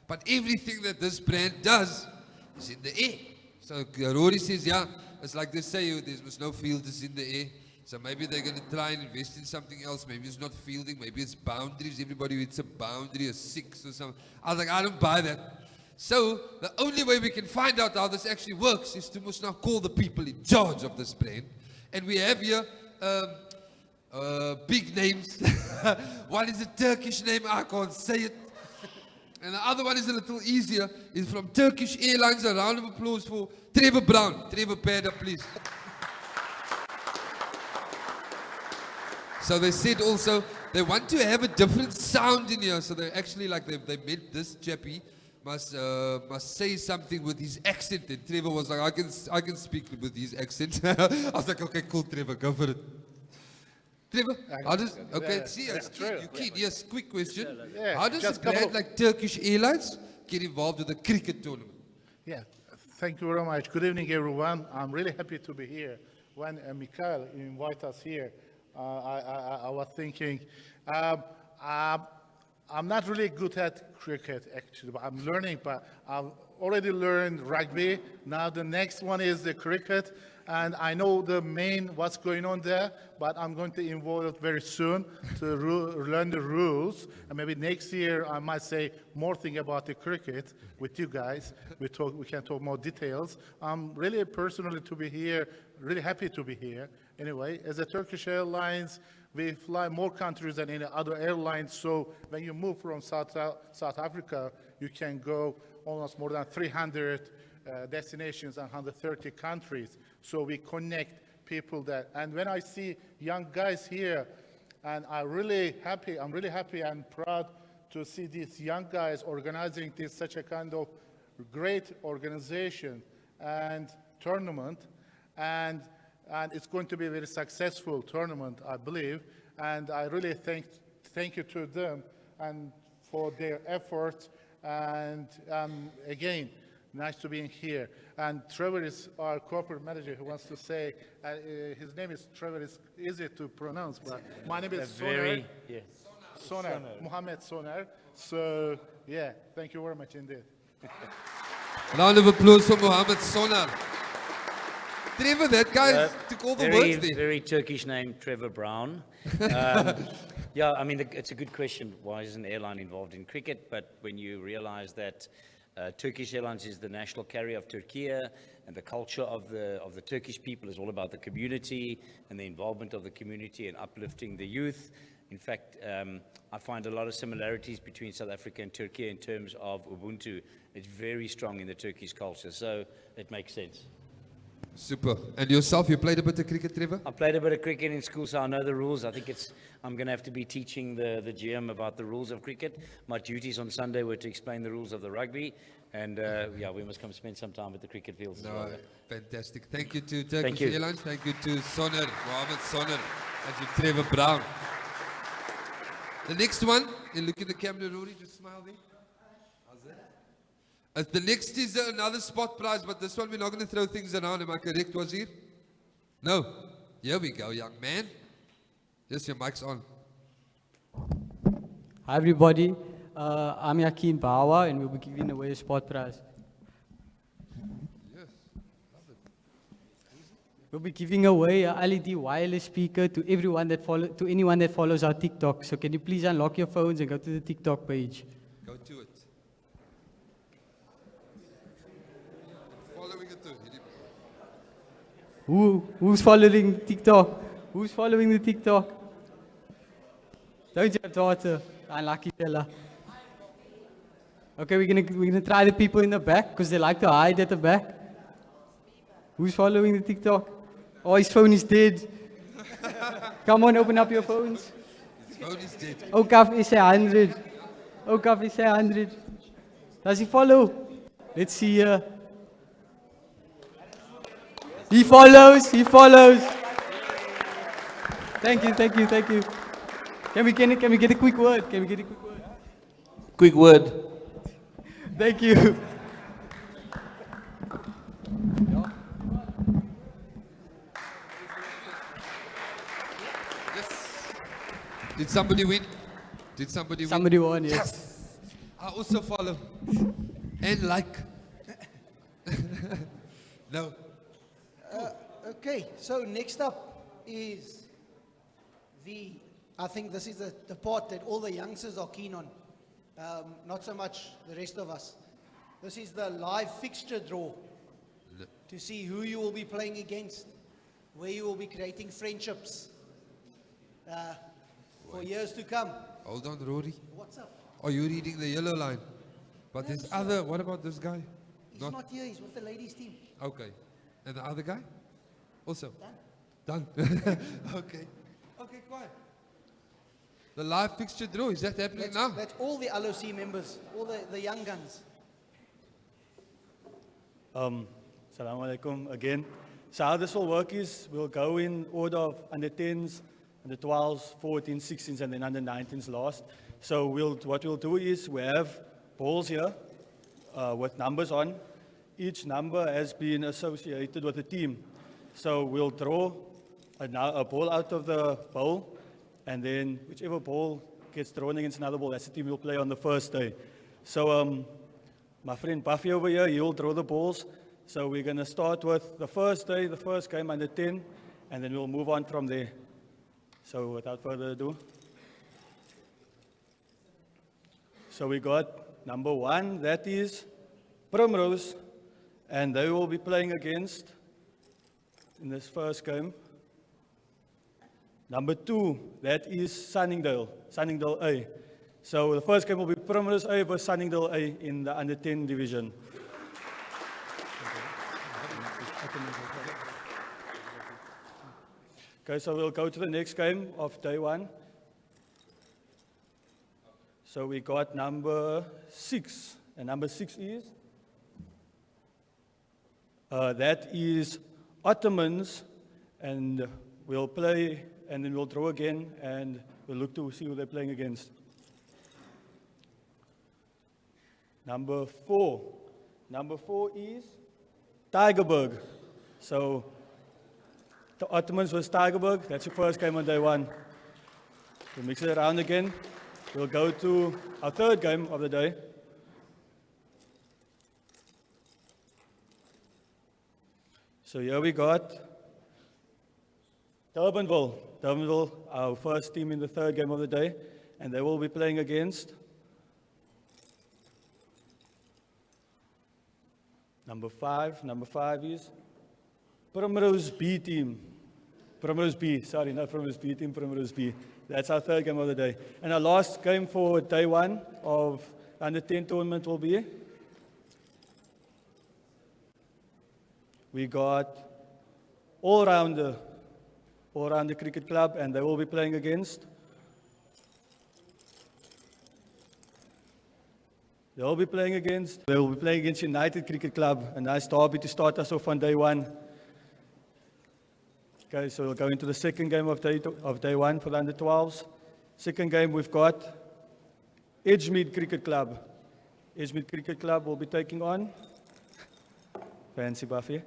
But everything that this brand does is in the air. So Rory says, yeah, it's like they say, there's no field, it's in the air. So maybe they're going to try and invest in something else. Maybe it's not fielding, maybe it's boundaries. Everybody hits a boundary, a six or something. I was like, I don't buy that. So the only way we can find out how this actually works is to must now call the people in charge of this brand. And we have here big names. One is a Turkish name, I can't say it. And the other one is a little easier. It's from Turkish Airlines. A round of applause for Trevor Brown. Trevor, pair up, please. So they said also they want to have a different sound in here. So they actually like they made this chappie must say something with his accent. And Trevor was like, I can speak with his accent. I was like, okay, cool, Trevor, go for it. Trevor, how does you keen? Yes, quick question. Yeah, how does a brand like Turkish Airlines get involved with the cricket tournament? Yeah, thank you very much. Good evening, everyone. I'm really happy to be here. When Mikhail invited us here, I was thinking, I'm not really good at cricket, actually, but I'm learning, but I've already learned rugby. Now the next one is the cricket, and I know the main what's going on there, but I'm going to involve very soon to learn the rules, and maybe next year I might say more thing about the cricket with you guys. We can talk more details. I'm really personally to be here, really happy to be here. Anyway, as a Turkish Airlines, we fly more countries than any other airlines. So when you move from South Africa, you can go almost more than 300 destinations and 130 countries. So we connect people that. And when I see young guys here, and I'm really happy and proud to see these young guys organizing this such a kind of great organization and tournament. And it's going to be a very successful tournament, I believe. And I really thank you to them and for their efforts. And again, nice to be in here. And Trevor is our corporate manager who wants to say, his name is Trevor, it's easy to pronounce, but my name is Sonar. Sonar, Mohammed Sonar. So, yeah, thank you very much indeed. Round of applause for Mohammed Sonar. Trevor, that guy took all the words there. Very Turkish name, Trevor Brown. Yeah, I mean, it's a good question. Why is an airline involved in cricket? But when you realize that Turkish Airlines is the national carrier of Turkey, and the culture of the Turkish people is all about the community and the involvement of the community and uplifting the youth. In fact, I find a lot of similarities between South Africa and Turkey in terms of Ubuntu. It's very strong in the Turkish culture, so it makes sense. Super. And yourself, you played a bit of cricket, Trevor? I played a bit of cricket in school, so I know the rules. I think I'm going to have to be teaching the GM about the rules of cricket. My duties on Sunday were to explain the rules of the rugby. And yeah, we must come spend some time at the cricket fields. No, fantastic. Thank you to Turkish Airlines. Thank you to Sonar, Mohammed Sonar, and to Trevor Brown. The next one, you look at the camera, Rory, just smile there. How's that? The next is another spot prize, but this one we're not going to throw things around. Am I correct, Wazir? No. Here we go, young man. Yes, your mic's on. Hi, everybody. I'm Yakin Bawa, and we'll be giving away a spot prize. Yes, love it. We'll be giving away a LED wireless speaker to everyone that to anyone that follows our TikTok. So can you please unlock your phones and go to the TikTok page? Go to it. Following it too. Who's following TikTok? Who's following the TikTok? Don't you have daughter? Unlucky fella. Okay, we're gonna try the people in the back because they like to hide at the back. Who's following the TikTok? Oh, his phone is dead. Come on, open up your phones. His phone is dead. Awqaf SA 100. Awqaf SA 100. Does he follow? Let's see here. He follows. He follows. Thank you. Thank you. Thank you. Can we get a quick word? Can we get a quick word? Quick word. Thank you. Did somebody win? Did somebody win? Somebody won, yes. I also follow. And like. No. Okay, so next up is I think this is the part that all the youngsters are keen on. Not so much the rest of us. This is the live fixture draw to see who you will be playing against, where you will be creating friendships for years to come. Hold on, Rory. What's up? Are you reading the yellow line? But there's other, what about this guy? He's not here, he's with the ladies team. Okay. And the other guy? Also? Done. Okay. Okay, quiet. The live fixture draw, is that happening now? That's all the LOC members, all the young guns. Assalamu alaikum again. So how this will work is we'll go in order of under 10s, under 12s, 14s, 16s, and then under 19s last. So what we'll do is we have balls here with numbers on. Each number has been associated with a team. So we'll draw a ball out of the bowl, and then whichever ball gets thrown against another ball, that's the team we'll play on the first day. So my friend Buffy over here, he'll draw the balls. So we're going to start with the first day, the first game under 10, and then we'll move on from there. So without further ado. So we got number 1, that is Primrose, and they will be playing against, in this first game, number 2, that is Sunningdale A. So the first game will be Primrose A versus Sunningdale A in the under 10 division. Okay, so we'll go to the next game of day 1. So we got number 6, and number 6 is? That is Ottomans, and we'll play, and then we'll draw again, and we'll look to see who they're playing against. Number 4 is Tigerberg. So the Ottomans versus Tigerberg, that's your first game on day 1. We'll mix it around again. We'll go to our third game of the day. So here we got Durbanville, our first team in the third game of the day, and they will be playing against number 5. Number 5 is Primrose B team. Primrose B, sorry, not Primrose B team, Primrose B. That's our third game of the day. And our last game for day 1 of under 10 tournament will be, we got All-Rounder Cricket Club, and they will be playing against, they will be playing against United Cricket Club, a nice derby to start us off on day 1. Okay, so we'll go into the second game of day 1 for the under 12s. Second game we've got Edgemead Cricket Club. Edgemead Cricket Club will be taking on, fancy Buffy,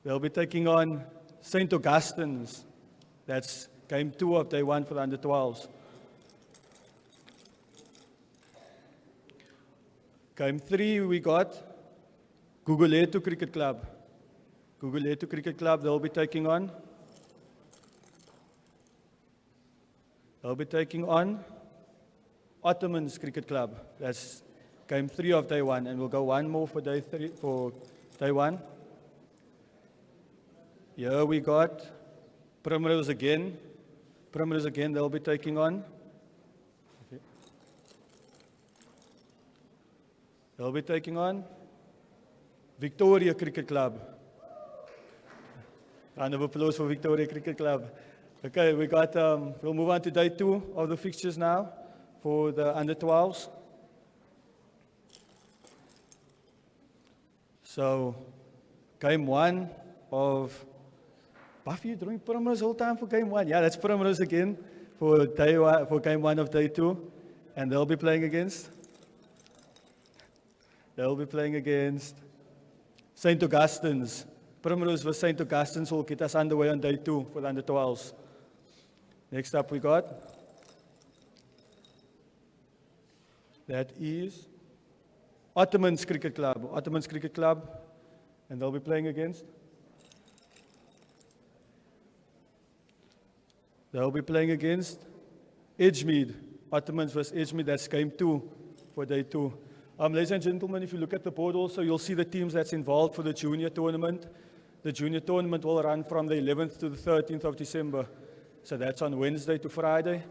they'll be taking on St. Augustine's. That's game 2 of day 1 for the under 12s. Game 3 we got Guguletu Cricket Club. Guguletu Cricket Club, they'll be taking on. They'll be taking on Ottomans Cricket Club. That's game 3 of day 1, and we'll go one more for day 3 for day 1. Here we got Primrose again. Primrose again, they'll be taking on. They'll be taking on Victoria Cricket Club. Round of applause for Victoria Cricket Club. Okay, we got, we'll move on to day 2 of the fixtures now for the under 12s. So, game 1 of Buffy, you doing Primrose whole time for game 1? Yeah, that's Primrose again for day 1, for game 1 of day 2, and they'll be playing against. They'll be playing against St. Augustine's. Primrose vs St. Augustine's will get us underway on day 2 for the under 12s. Next up we got, that is Ottomans Cricket Club. Ottomans Cricket Club, and they'll be playing against. They'll be playing against Edgemead. Ottomans vs Edgemead, that's game 2 for day 2. Ladies and gentlemen, if you look at the board also, you'll see the teams that's involved for the junior tournament. The junior tournament will run from the 11th to the 13th of December. So that's on Wednesday to Friday.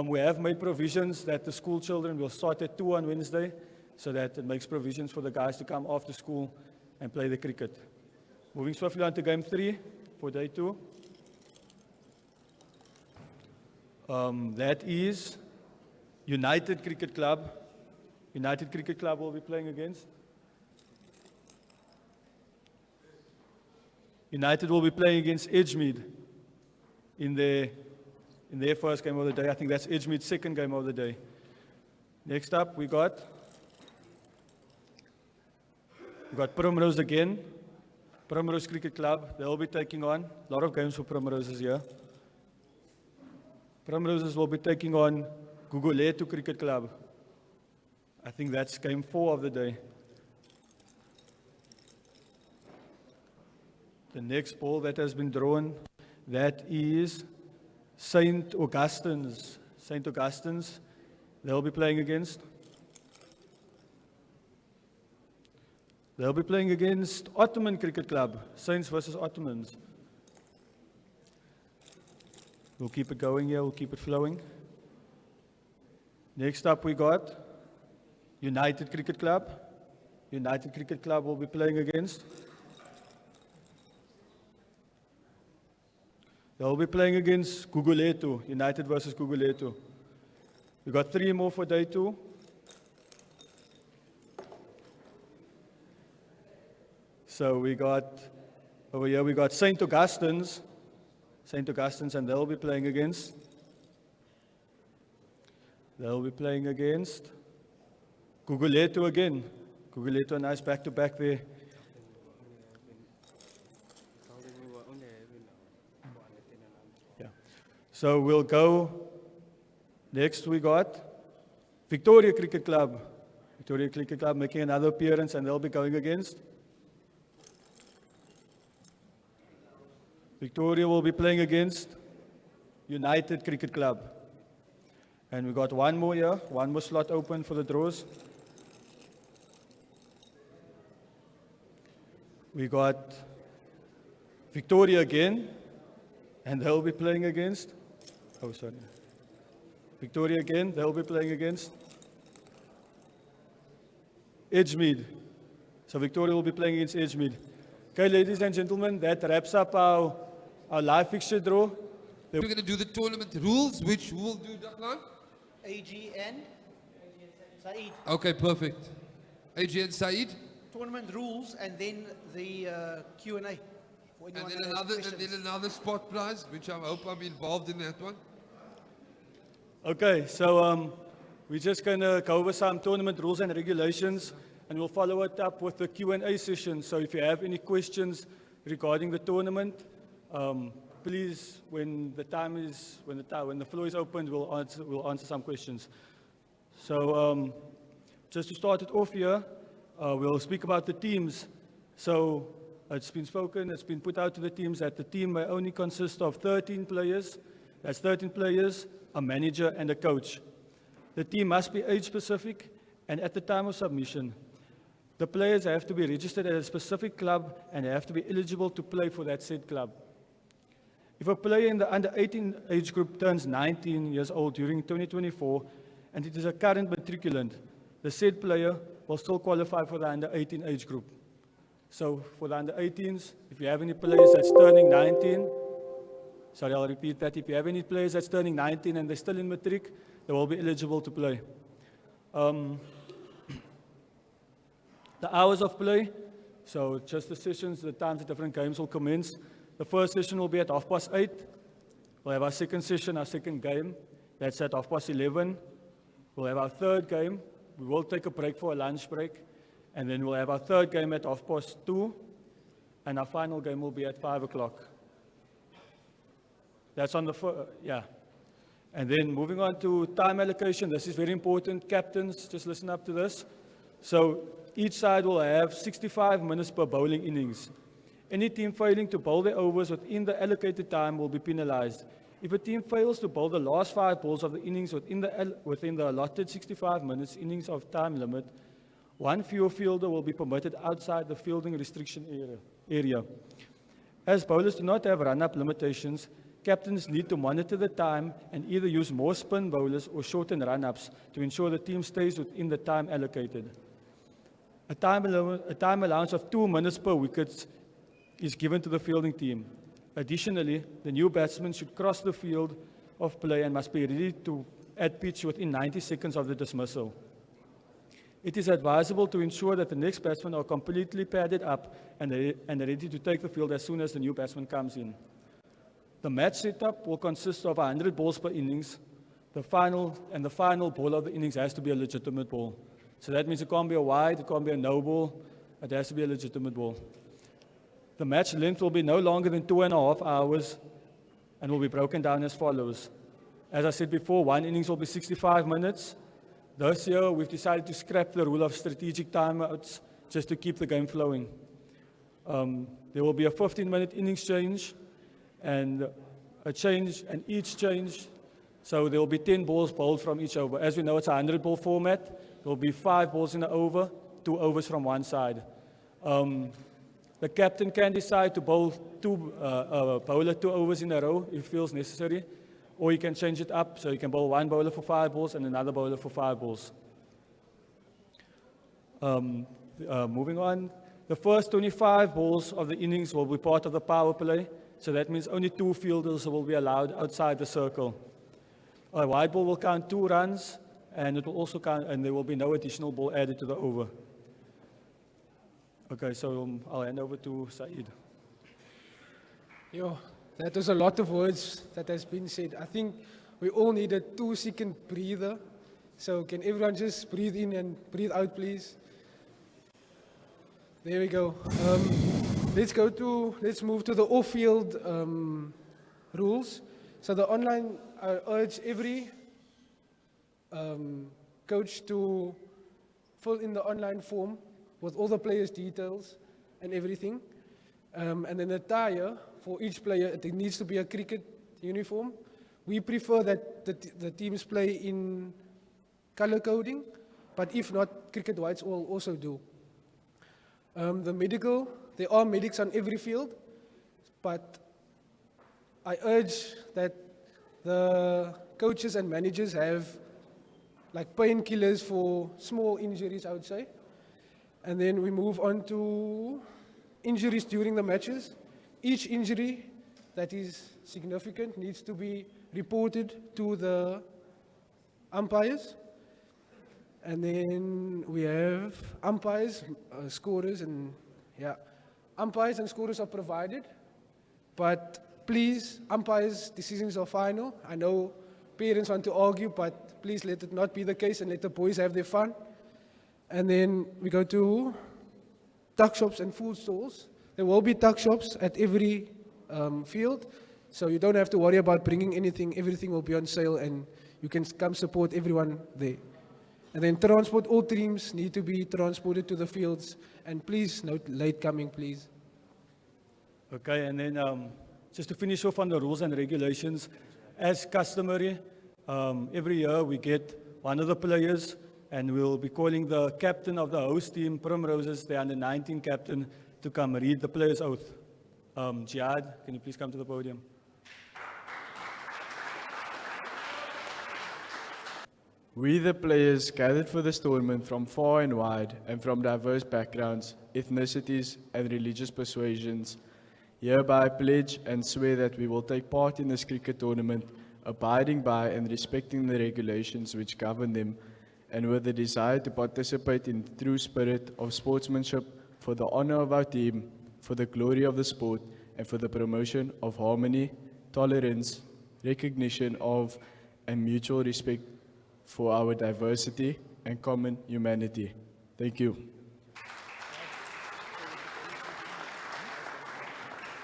We have made provisions that the school children will start at 2 on Wednesday, so that it makes provisions for the guys to come after school and play the cricket. Moving swiftly on to game 3 for day 2. That is United Cricket Club. United Cricket Club will be playing against. United will be playing against Edgemead in their first game of the day. I think that's Edgemead's second game of the day. Next up, we got Primrose again. Primrose Cricket Club. They'll be taking on a lot of games for Primroses here. Primroses will be taking on Guguletu Cricket Club. I think that's game 4 of the day. The next ball that has been drawn, that is St. Augustine's. St. Augustine's, they'll be playing against. They'll be playing against Ottoman Cricket Club. Saints versus Ottomans. We'll keep it going here, we'll keep it flowing. Next up we got United Cricket Club. United Cricket Club will be playing against. They'll be playing against Guguletu, United versus Guguletu. We got 3 more for day 2. So we got, over here we got St. Augustine's. St. Augustine's, and they'll be playing against. They'll be playing against Guguletu again. Guguletu, a nice back-to-back there. Yeah. So we'll go. Next we got Victoria Cricket Club. Victoria Cricket Club making another appearance, and they'll be going against. Victoria will be playing against United Cricket Club. And we got one more here, one more slot open for the draws. We got Victoria again, and they'll be playing against, Victoria again, they'll be playing against Edgemead. So Victoria will be playing against Edgemead. Okay, ladies and gentlemen, that wraps up our live fixture draw. We're going to do the tournament rules, which who will do, Dahlan? AG and Saeed. Okay, perfect. AG and Saeed? Tournament rules and then the Q&A. And then another spot prize, which I hope I'm involved in that one. Okay, so we're just going to go over some tournament rules and regulations, and we'll follow it up with the Q&A session. So if you have any questions regarding the tournament, please, when the floor is opened, we'll answer some questions. So just to start it off here, we'll speak about the teams. So It's been spoken, it's been put out to the teams that the team may only consist of 13 players. That's 13 players, a manager, and a coach. The team must be age specific, and at the time of submission, the players have to be registered at a specific club and have to be eligible to play for that said club. If a player in the under 18 age group turns 19 years old during 2024 and it is a current matriculant, the said player will still qualify for the under 18 age group. So for the under 18s, if you have any players that's turning 19, sorry, I'll repeat that. If you have any players that's turning 19 and they're still in matric, they will be eligible to play. The hours of play, so just the sessions, the times the different games will commence. The first session will be at 8:30. We'll have our second session, our second game. That's at 11:30. We'll have our third game. We will take a break for a lunch break. And then we'll have our third game at 2:30. And our final game will be at 5 o'clock. That's on the, yeah. And then moving on to time allocation. This is very important. Captains, just listen up to this. So each side will have 65 minutes per bowling innings. Any team failing to bowl their overs within the allocated time will be penalized. If a team fails to bowl the last 5 balls of the innings within the allotted 65 minutes innings of time limit, one fewer fielder will be permitted outside the fielding restriction area. As bowlers do not have run-up limitations, captains need to monitor the time and either use more spin bowlers or shorten run-ups to ensure the team stays within the time allocated. A time allowance of 2 minutes per wicket is given to the fielding team. Additionally, the new batsman should cross the field of play and must be ready to at pitch within 90 seconds of the dismissal. It is advisable to ensure that the next batsmen are completely padded up and ready to take the field as soon as the new batsman comes in. The match setup will consist of 100 balls per innings. The final ball of the innings has to be a legitimate ball. So that means it can't be a wide, it can't be a no ball, it has to be a legitimate ball. The match length will be no longer than 2.5 hours and will be broken down as follows. As I said before, one innings will be 65 minutes. This year, we've decided to scrap the rule of strategic timeouts just to keep the game flowing. There will be a 15-minute innings change and each change, so there will be 10 balls bowled from each over. As we know, it's a 100-ball format. There will be 5 balls in the over, 2 overs from one side. The captain can decide to bowl bowler 2 overs in a row if he feels necessary, or he can change it up, so you can bowl one bowler for 5 balls and another bowler for 5 balls. Moving on, the first 25 balls of the innings will be part of the power play, so that means only 2 fielders will be allowed outside the circle. A wide ball will count 2 runs, and it will also count, and there will be no additional ball added to the over. Okay, so I'll hand over to Saeed. Yo, that was a lot of words that has been said. I think we all need a 2-second breather. So can everyone just breathe in and breathe out, please? There we go. Let's move to the off-field rules. So the online, I urge every coach to fill in the online form with all the players' details and everything. And then attire for each player, it needs to be a cricket uniform. We prefer that the teams play in color coding, but if not, cricket whites will also do. The medical, there are medics on every field, but I urge that the coaches and managers have like painkillers for small injuries, I would say. And then we move on to injuries during the matches. Each injury that is significant needs to be reported to the umpires. And then we have umpires, scorers, and yeah. Umpires and scorers are provided, but please, umpires' decisions are final. I know parents want to argue, but please let it not be the case and let the boys have their fun. And then we go to tuck shops and food stalls. There will be tuck shops at every field, so you don't have to worry about bringing anything. Everything will be on sale and you can come support everyone there. And then transport, all teams need to be transported to the fields. And please note late coming, please. Okay, and then just to finish off on the rules and regulations, as customary, every year we get one of the players, and we'll be calling the captain of the host team, Primroses, the under-19 captain, to come read the player's oath. Jihad, can you please come to the podium? We, the players, gathered for this tournament from far and wide and from diverse backgrounds, ethnicities, and religious persuasions, hereby pledge and swear that we will take part in this cricket tournament, abiding by and respecting the regulations which govern them, and with the desire to participate in the true spirit of sportsmanship for the honor of our team, for the glory of the sport, and for the promotion of harmony, tolerance, recognition of, and mutual respect for our diversity and common humanity. Thank you.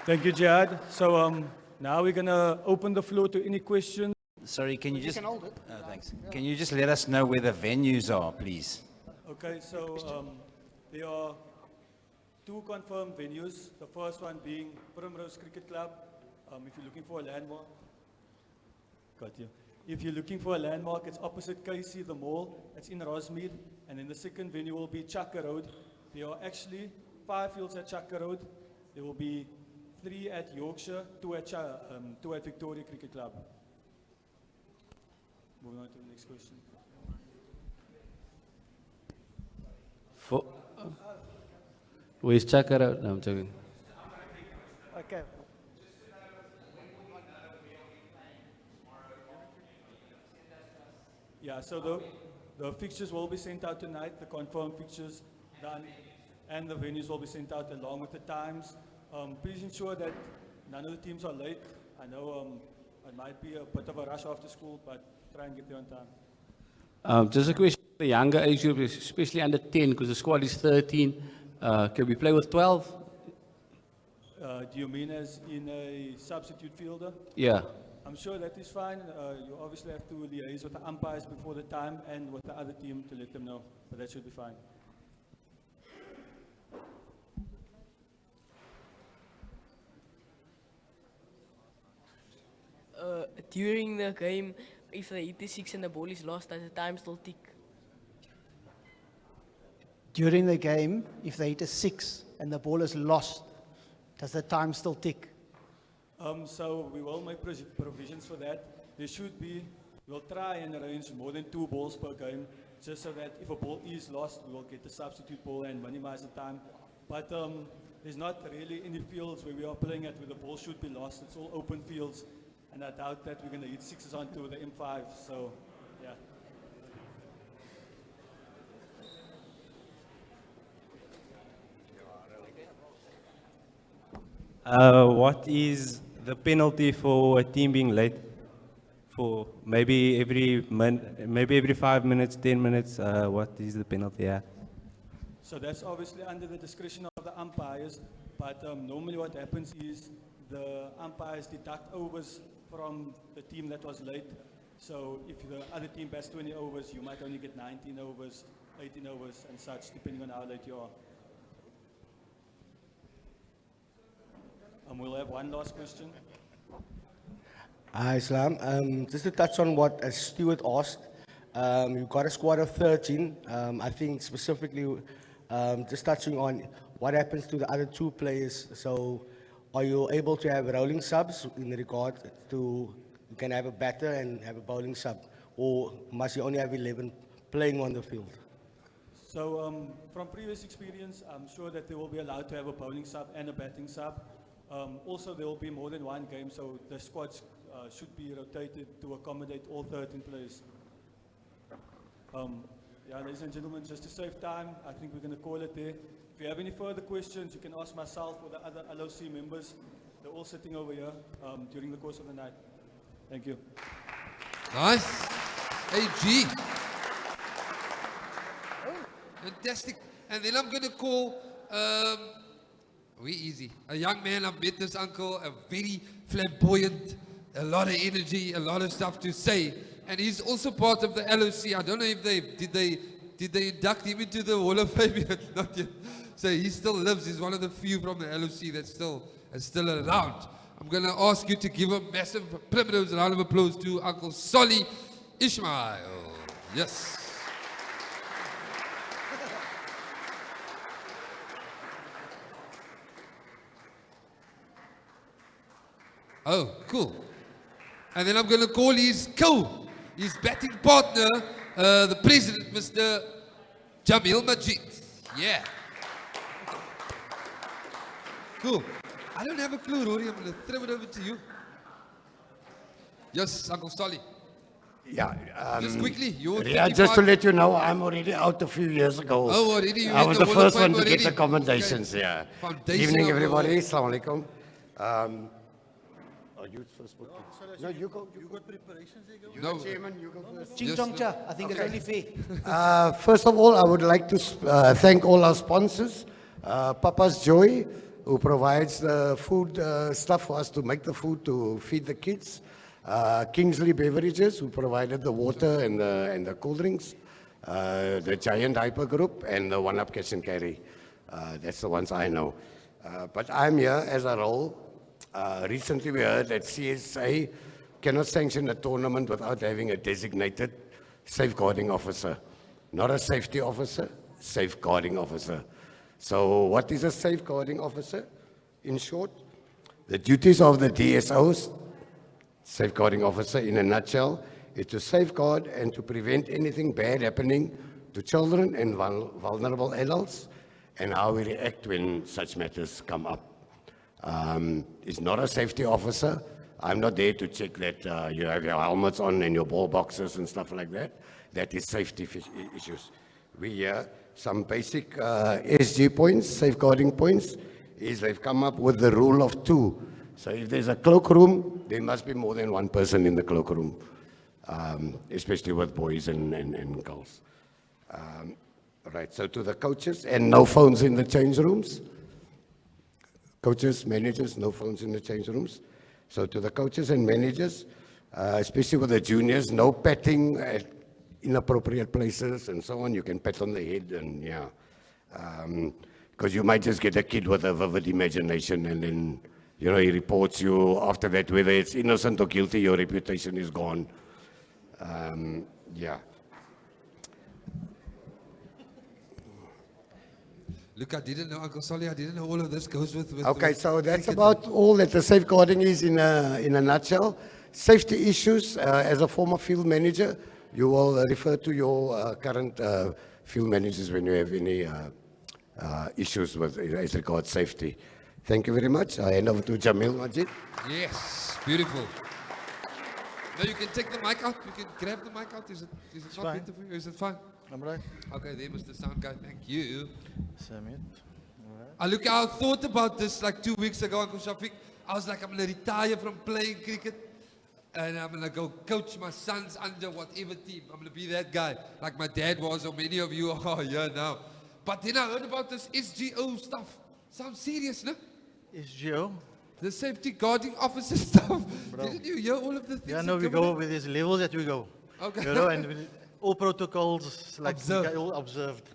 Thank you, Jihad. So now we're going to open the floor to any questions. Sorry, can you just... can hold it. Thanks. Can you just let us know where the venues are, please? Okay, so there are two confirmed venues. The first one being Primrose Cricket Club. If you're looking for a landmark, got you. If you're looking for a landmark, it's opposite KC, the mall. It's in Rosemead. And then the second venue will be Chaka Road. There are actually 5 fields at Chaka Road. There will be 3 at Yorkshire, 2 at Victoria Cricket Club. Moving on to the next question. Where's Chaka Road? No, I'm joking. Okay. Yeah, so the fixtures will be sent out tonight, the confirmed fixtures done, and the venues will be sent out along with the times. Please ensure that none of the teams are late. I know it might be a bit of a rush after school, but try and get there on time. Just a question for the younger age group, especially under 10, because the squad is 13. Can we play with 12? Do you mean as in a substitute fielder? Yeah. I'm sure that is fine. You obviously have to liaise with the umpires before the time and with the other team to let them know, but that should be fine. During the game, if the 86 and the ball is lost, does the time still tick? During the game, if they hit a 6 and the ball is lost, does the time still tick? So we will make provisions for that. There should be, we'll try and arrange more than 2 balls per game, just so that if a ball is lost, we will get the substitute ball and minimize the time. But there's not really any fields where we are playing at where the ball should be lost. It's all open fields, and I doubt that we're going to hit 6s onto the M5, so yeah. What is the penalty for a team being late? For maybe every 5 minutes, 10 minutes, what is the penalty? Yeah. So that's obviously under the discretion of the umpires, but normally what happens is the umpires deduct overs from the team that was late. So if the other team bats 20 overs, you might only get 19 overs, 18 overs and such, depending on how late you are. We'll have one last question. Hi, Islam. Just to touch on what Stuart asked, you've got a squad of 13. I think specifically, just touching on what happens to the other 2 players. So, are you able to have rolling subs in regard to you can have a batter and have a bowling sub, or must you only have 11 playing on the field? So, from previous experience, I'm sure that they will be allowed to have a bowling sub and a batting sub. Also, there will be more than one game, so the squads should be rotated to accommodate all 13 players. Yeah, ladies and gentlemen, just to save time, I think we're going to call it there. If you have any further questions, you can ask myself or the other LOC members. They're all sitting over here during the course of the night. Thank you. Nice. AG. Fantastic. And then I'm going to call, we easy. A young man, I've met this uncle, a very flamboyant, a lot of energy, a lot of stuff to say. And he's also part of the LOC. I don't know if did they induct him into the Hall of Fame yet? Not yet. So he still lives. He's one of the few from the LOC that still and still around. I'm going to ask you to give a massive Primrose round of applause to Uncle Solly Ismail. Yes. Oh, cool. And then I'm going to call his batting partner, the president, Mr. Jamil Majid. Yeah. Cool. I don't have a clue, Rory. I'm going to throw it over to you. Yes, Uncle Solly. Yeah. Just quickly, you're yeah, just to let you know, I'm already out a few years ago. Oh, already? You I hit was the the Hall of first one Fame to get already? the commendations, Okay. yeah. Foundation Evening, of the everybody. Hall. Assalamu alaikum. Oh, you first. No, you go. You got preparations? No. Chairman, you go first. Ching Chong Cha, I think it's only fair. First of all, I would like to thank all our sponsors. Papa's Joy, who provides the food stuff for us to make the food to feed the kids. Kingsley Beverages, who provided the water and the cool drinks. The Giant Diaper Group and the One Up Cash and Carry. That's the ones I know. But I'm here as a role. Recently we heard that CSA cannot sanction a tournament without having a designated safeguarding officer. Not a safety officer, safeguarding officer. So what is a safeguarding officer? In short, the duties of the DSOs, safeguarding officer in a nutshell, is to safeguard and to prevent anything bad happening to children and vulnerable adults, and how we react when such matters come up. It's not a safety officer. I'm not there to check that you have your helmets on and your ball boxes and stuff like that. That is safety issues. We some basic SG points, safeguarding points, is they've come up with the rule of 2. So if there's a cloakroom, there must be more than one person in the cloakroom, especially with boys and girls. Right, so to the coaches, and no phones in the change rooms. Coaches, managers, no phones in the change rooms. So to the coaches and managers, especially with the juniors, no patting at inappropriate places and so on. You can pat on the head and yeah. Because you might just get a kid with a vivid imagination and then, you know, he reports you after that, whether it's innocent or guilty, your reputation is gone. Yeah. Look, I didn't know, Uncle Solly, I didn't know all of this goes with Okay, so that's about all that the safeguarding is in a nutshell. Safety issues, as a former field manager, you will refer to your current field managers when you have any issues with as regards safety. Thank you very much. I hand over to Jamil Majid. Yes, beautiful. Now you can take the mic out. You can grab the mic out. Is it not fine. better for you? Is it fine? I'm right. Okay, there, Mr. Sound Guy. Thank you. Samit. Look, I thought about this like 2 weeks ago, Uncle Shafiq. I was like, I'm going to retire from playing cricket and I'm going to go coach my sons under whatever team. I'm going to be that guy, like my dad was, or many of you are here now. But then I heard about this SGO stuff. Sounds serious, no? SGO? The safety guarding officer stuff. Bro. Didn't you hear all of the things? Yeah, no, we go with these levels that we go. Okay. You know, and all protocols like Observed. all observed.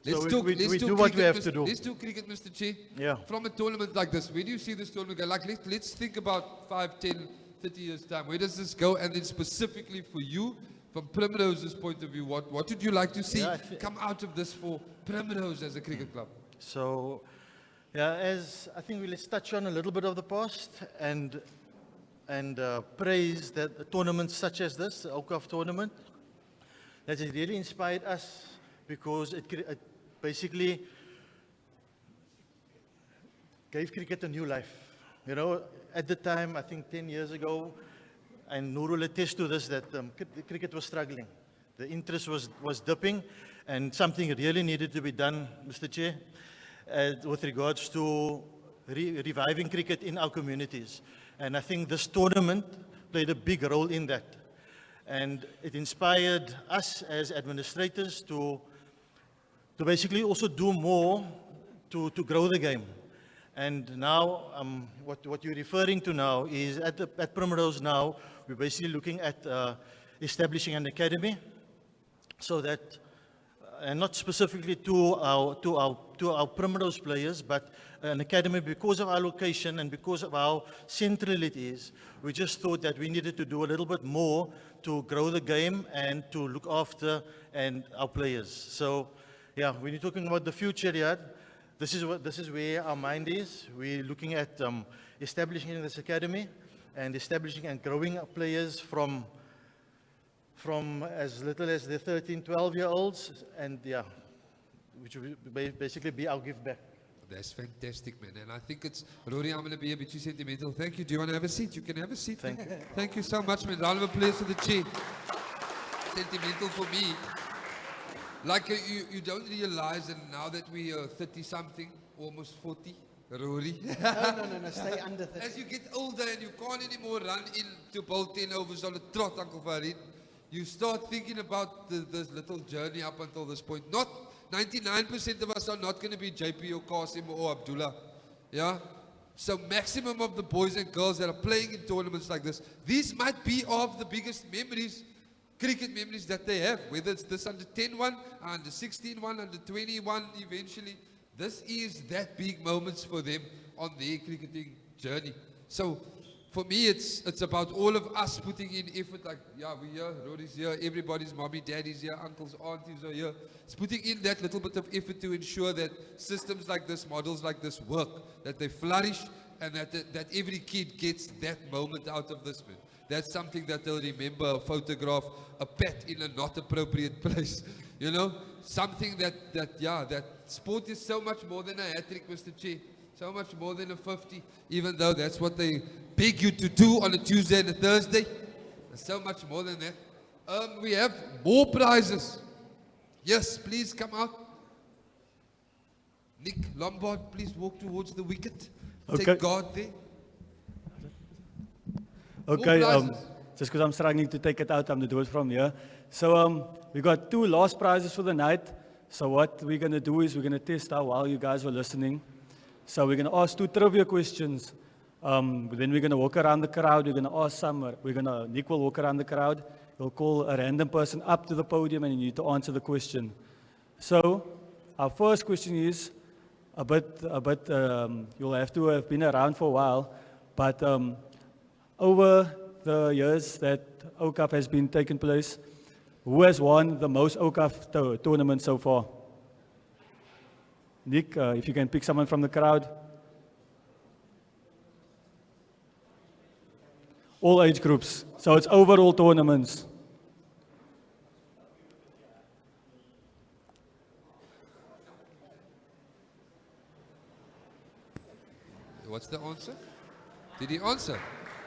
Let's So talk, we let's do talk what we cricket, have to do. Let's do cricket, Mr. Chair. Yeah. From a tournament like this, where do you see this tournament go? Like, let's think about 5, 10, 30 years' time. Where does this go? And then specifically for you, from Primrose's point of view, what would you like to see Yeah, come out of this for Primrose as a cricket club? So, yeah, as I think let's touch on a little bit of the past and praise that tournaments such as this, the Awqaf tournament, that has really inspired us because it basically gave cricket a new life. You know, at the time, I think 10 years ago, and Nurul attests to this, that cricket was struggling. The interest was dipping, and something really needed to be done, Mr. Chair, with regards to reviving cricket in our communities. And I think this tournament played a big role in that. And it inspired us as administrators to basically also do more to grow the game. And now, what you're referring to now is at Primrose now, we're basically looking at establishing an academy so that and not specifically to our Primrose players, but an academy, because of our location and because of how central it is, we just thought that we needed to do a little bit more to grow the game and to look after our players. So, yeah, when you're talking about the future here, this is where our mind is. We're looking at establishing this academy and establishing and growing our players from as little as the 13, 12-year-olds, and yeah, which will basically be our give back. That's fantastic, man. And I think it's, Rory, I'm going to be a bit too sentimental. Thank you. Do you want to have a seat? You can have a seat. Thank you. Thank you so much, man. Round of applause for the chair. Sentimental for me. Like you don't realize that now that we are 30-something, almost 40, Rory. No, stay under 30. As you get older and you can't anymore run in to bowl 10 overs on a trot, Uncle Farid, you start thinking about this little journey up until this point. Not 99% of us are not going to be JP or Qasim or Abdullah. Yeah? So maximum of the boys and girls that are playing in tournaments like this, these might be of the biggest memories, cricket memories that they have. Whether it's this under 10 one, under 16 one, under 21 eventually. This is that big moments for them on their cricketing journey. So for me, it's about all of us putting in effort. Like, yeah, we're here, Rory's here, everybody's mommy, daddy's here, uncles, aunties are here. It's putting in that little bit of effort to ensure that systems like this, models like this work, that they flourish, and that every kid gets that moment out of this, man. That's something that they'll remember, a photograph, a pat in a not appropriate place. You know, something that sport is so much more than a hat-trick, Mr. Chair. So much more than a 50, even though that's what they beg you to do on a Tuesday and a Thursday. There's so much more than that. We have more prizes. Yes, please come out. Nick Lombard, please walk towards the wicket. Okay. Take guard there. Okay, just because I'm struggling to take it out, I'm going to do it from here. So we got 2 last prizes for the night. So what we're going to do is we're going to test out while you guys were listening. So we're going to ask 2 trivia questions. Then we're going to walk around the crowd. We're going to ask Nick will walk around the crowd. He'll call a random person up to the podium and you need to answer the question. So our first question is you'll have to have been around for a while, but over the years that Awqaf has been taking place, who has won the most Awqaf tournaments so far? Nick, if you can pick someone from the crowd. All age groups. So it's overall tournaments. What's the answer? Did he answer?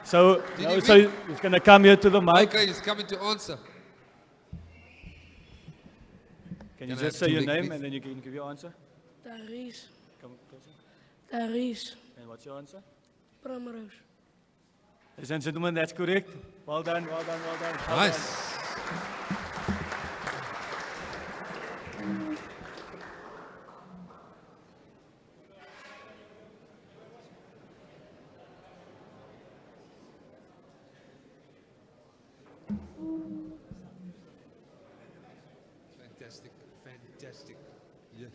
So he's going to come here to the mic. Okay, he's coming to answer. Can you just say your name and then you can give your answer? Tyrese. Come closer. Tyrese. And what's your answer? Primrose. Ladies and gentlemen, that's correct. Well done, well done, well done. Well Nice. Fantastic, fantastic. Yes.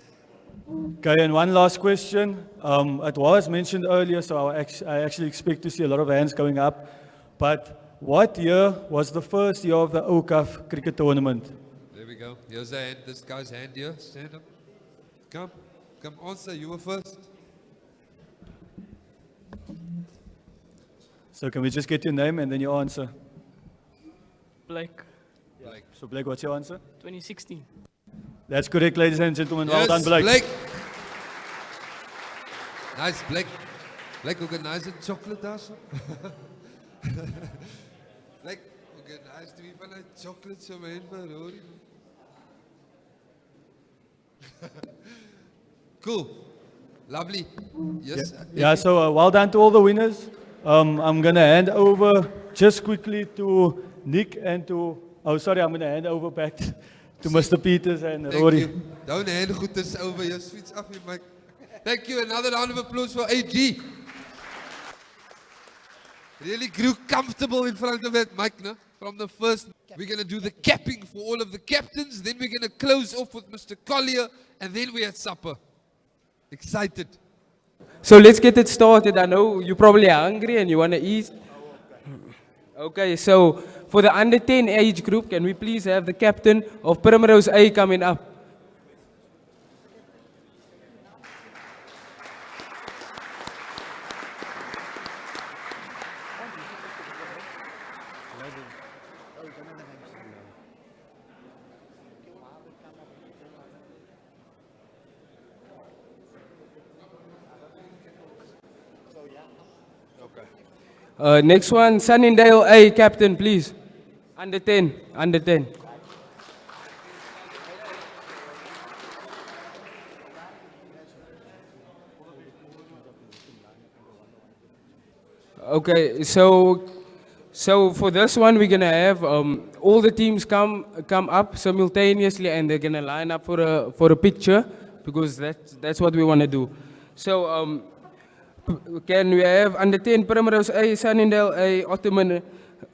Okay, and one last question. It was mentioned earlier, so I actually expect to see a lot of hands going up. But what year was the first year of the Awqaf cricket tournament? There we go. Here's a hand. This guy's hand here. Stand up. Come answer. You were first. So can we just get your name and then your answer? Blake. Blake. So Blake, what's your answer? 2016. That's correct, ladies and gentlemen. Yes, well done, Blake. Nice, Blake. Blake, organize a chocolate also. Blake, organize to me van a chocolate so man for Rory. Cool. Lovely. Yes. Yeah, so well done to all the winners. I'm going to hand over just quickly to Nick and to... Oh, sorry, I'm going to hand over back to Mr. Peters and Thank Rory. you. Don't hand goeders over your switch off your mic. Thank you. Another round of applause for AG. Really grew comfortable in front of that mic, no? From the first. We're going to do the capping for all of the captains. Then we're going to close off with Mr. Collier. And then we had supper. Excited. So let's get it started. I know you're probably hungry and you want to eat. Okay, so for the under 10 age group, can we please have the captain of Primrose A coming up? Next one, Sunningdale A, captain, please. Under 10, under 10. Okay, so for this one, we're gonna have all the teams come up simultaneously, and they're gonna line up for a picture, because that's what we want to do. So can we have under 10 Primrose A, Sunningdale A, Ottoman,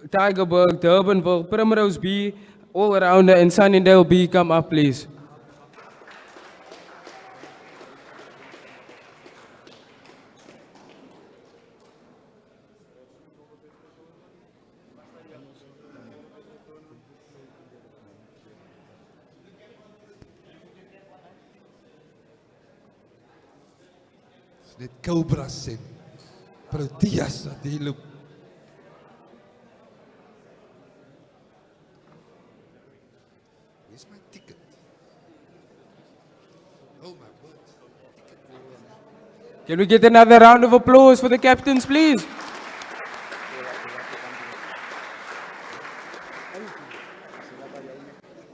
Tigerberg, Durbanville, Primrose B, all arounder, and Sunningdale B come up, please. Net Cobras en Proteas wat hier loop. Where's my ticket? Oh my word. Can we get another round of applause for the captains, please?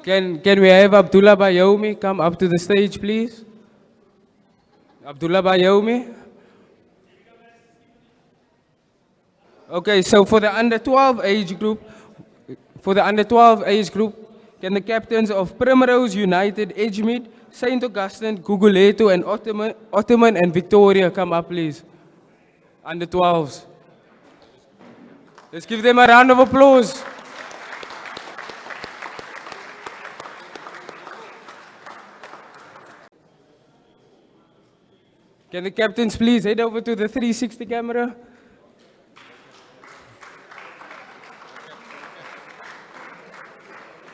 Can we have Abdullah Bayomi come up to the stage, please? Abdullah Bayomi. Okay, so for the under 12 age group, can the captains of Primrose United, Edgemead, St. Augustine, Guguletu, and Ottoman and Victoria come up, please? Under 12s. Let's give them a round of applause. Can the captains please head over to the 360 camera?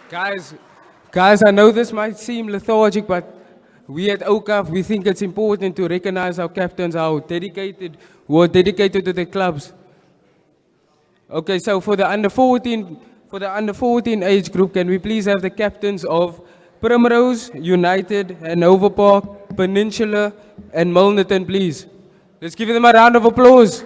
Guys, I know this might seem lethargic, but we at Awqaf, we think it's important to recognize our captains, who are dedicated to the clubs. Okay, so for the under 14 age group, can we please have the captains of Primrose, United, Hanover Park, Peninsula, and Milnerton, please? Let's give them a round of applause.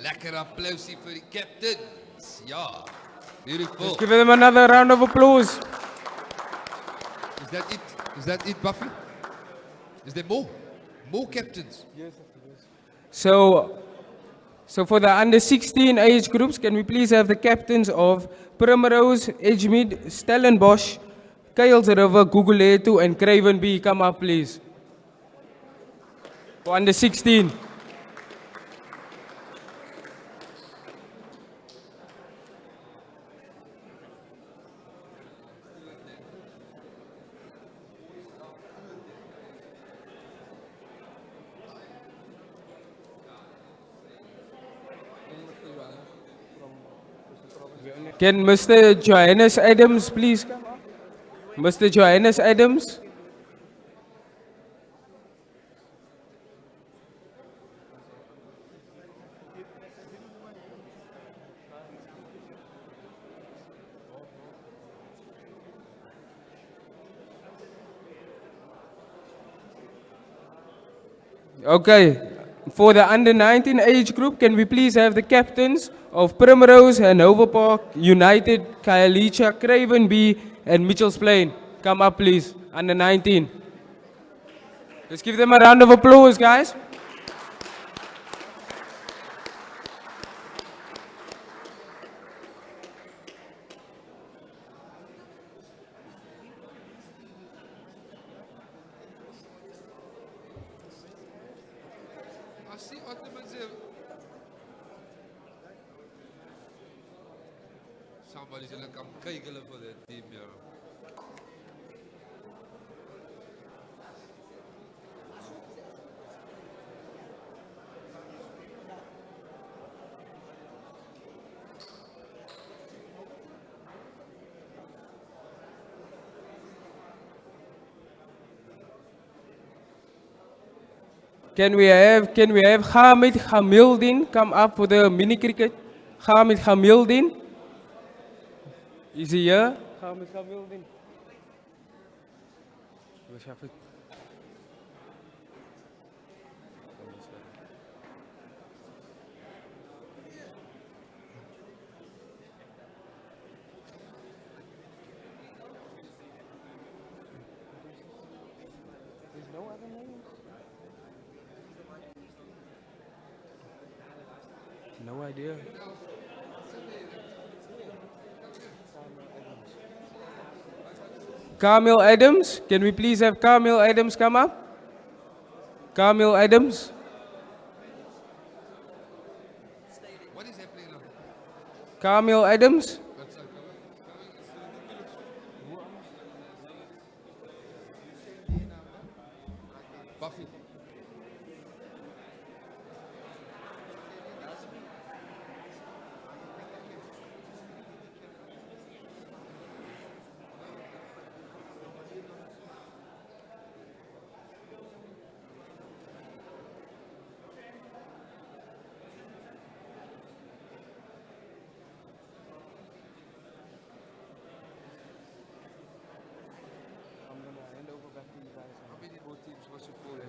Lekker applausie vir die captains. Ja, beautiful. Let's give them another round of applause. Is that it? Is that it, Buffy? Is there more? More captains? Yes. So for the under 16 age groups, can we please have the captains of Primrose, Edgemead, Stellenbosch, Kuils River, Guguletu, and Craven B come up, please? For under 16. Can Mr. Johannes Adams please come up? Mr. Johannes Adams. Okay, for the under 19 age group, can we please have the captains of Primrose, Hanover Park, United, Khayelitsha, Craven B, and Mitchell's Plain come up, please, under 19. Let's give them a round of applause, guys. see Ottomans here. Somebody's gonna come kykelen for that team here. Can we have Hamid Hamildin come up for the mini cricket? Hamid Hamildin. Is he here? Hamid Hamildin. No idea. Kamil Adams, can we please have Kamil Adams come up? Kamil Adams. What is happening now? Kamil Adams. Buffy.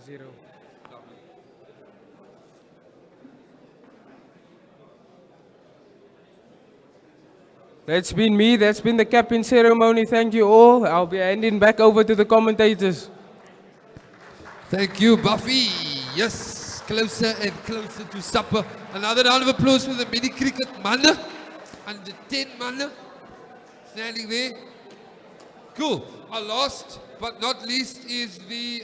Zero. That's been me, that's been the captain ceremony. Thank you all. I'll be handing back over to the commentators. Thank you, Buffy. Yes, closer and closer to supper. Another round of applause for the mini cricket manne. Under 10 manne. Standing there. Cool. Our last but not least is the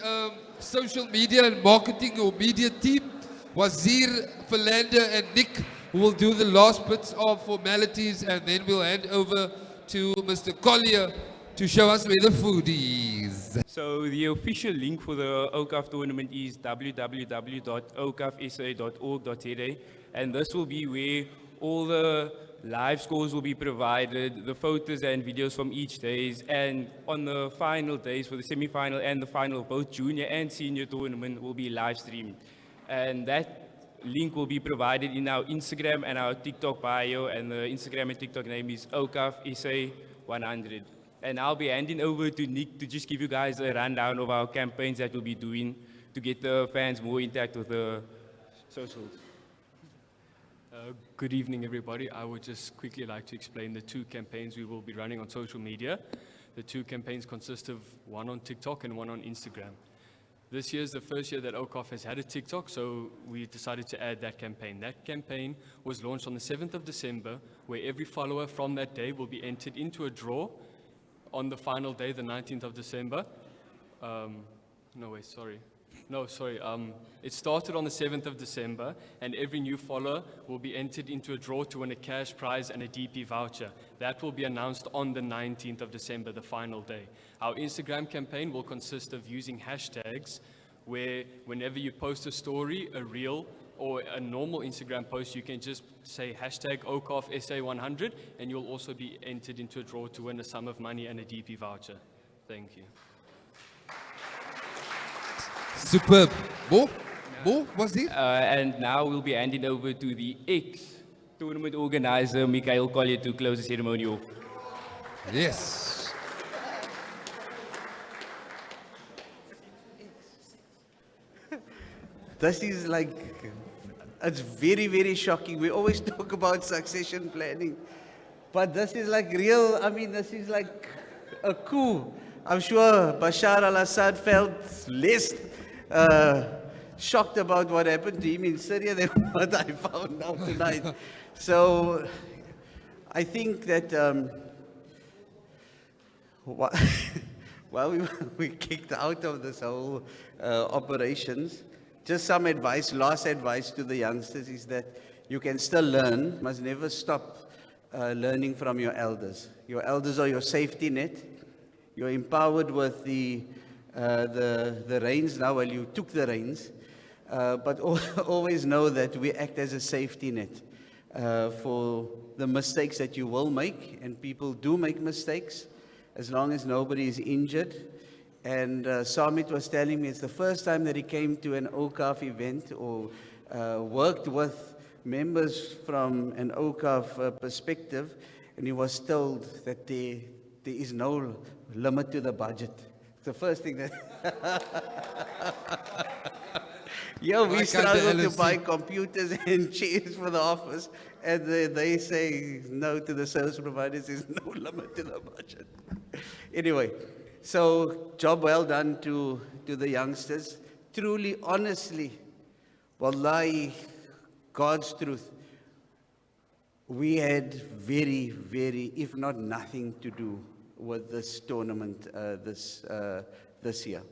social media and marketing or media team. Wazir, Philander and Nick, who will do the last bits of formalities, and then we'll hand over to Mr. Collier to show us where the food is. So the official link for the Awqaf tournament is www.awqafsa.org.za, and this will be where all the live scores will be provided, the photos and videos from each days, and on the final days for the semi-final and the final, both junior and senior tournament will be live streamed. And that link will be provided in our Instagram and our TikTok bio, and the Instagram and TikTok name is Awqaf SA 100. And I'll be handing over to Nick to just give you guys a rundown of our campaigns that we'll be doing to get the fans more intact with the socials. Good evening, everybody. I would just quickly like to explain the two campaigns we will be running on social media. The two campaigns consist of one on TikTok and one on Instagram. This year is the first year that Awqaf has had a TikTok, so we decided to add that campaign. That campaign was launched on the 7th of December, where every follower from that day will be entered into a draw on the final day, the 19th of December. It started on the 7th of December, and every new follower will be entered into a draw to win a cash prize and a DP voucher. That will be announced on the 19th of December, the final day. Our Instagram campaign will consist of using hashtags where whenever you post a story, a reel, or a normal Instagram post, you can just say hashtag Awqaf SA 100, and you'll also be entered into a draw to win a sum of money and a DP voucher. Thank you. Superb. More? What's it? And now we'll be handing over to the ex-tournament organizer, Mikhail Collier, to close the ceremony off. Yes. This is like, it's very, very shocking. We always talk about succession planning, but this is like real, I mean, this is like a coup. I'm sure Bashar al-Assad felt less shocked about what happened to him in Syria than what I found out tonight. So I think that while we were kicked out of this whole operations, just some advice, last advice to the youngsters is that you can still learn, must never stop learning from your elders. Your elders are your safety net. You're empowered with the reins now. Well, you took the reins, but always know that we act as a safety net for the mistakes that you will make, and people do make mistakes, as long as nobody is injured. And Samit was telling me it's the first time that he came to an Awqaf event or worked with members from an Awqaf perspective, and he was told that there is no limit to the budget. It's the first thing that... Yeah, we struggle to buy computers and chairs for the office, and they say no to the service providers, there's no limit to the budget. Anyway, so job well done to the youngsters. Truly, honestly, wallahi, God's truth, we had very, very, if not nothing to do with this tournament this year.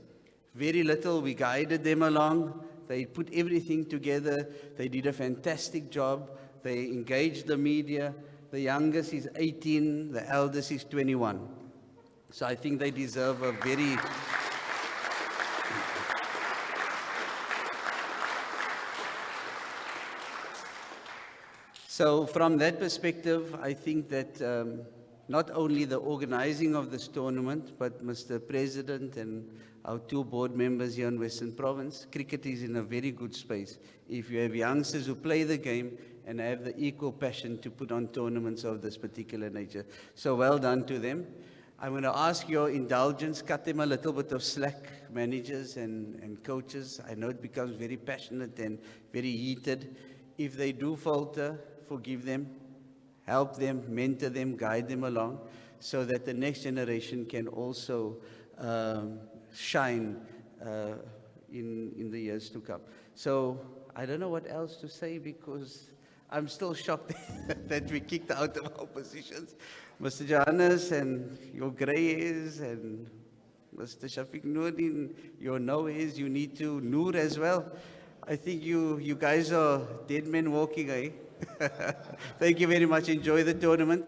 Very little, we guided them along. They put everything together. They did a fantastic job. They engaged the media. The youngest is 18, the eldest is 21. So I think they deserve a very... So from that perspective, I think that not only the organizing of this tournament, but Mr. President and our two board members here in Western Province, cricket is in a very good space. If you have youngsters who play the game and have the equal passion to put on tournaments of this particular nature. So well done to them. I'm going to ask your indulgence, cut them a little bit of slack, managers and coaches. I know it becomes very passionate and very heated. If they do falter, forgive them, help them, mentor them, guide them along, so that the next generation can also shine in the years to come. So I don't know what else to say, because I'm still shocked that we kicked out of our positions. Mr. Johannes and your grey hairs, and Mr. Shafiq Noordin, your no hairs, you need to Noor as well. I think you guys are dead men walking, eh? Thank you very much. Enjoy the tournament.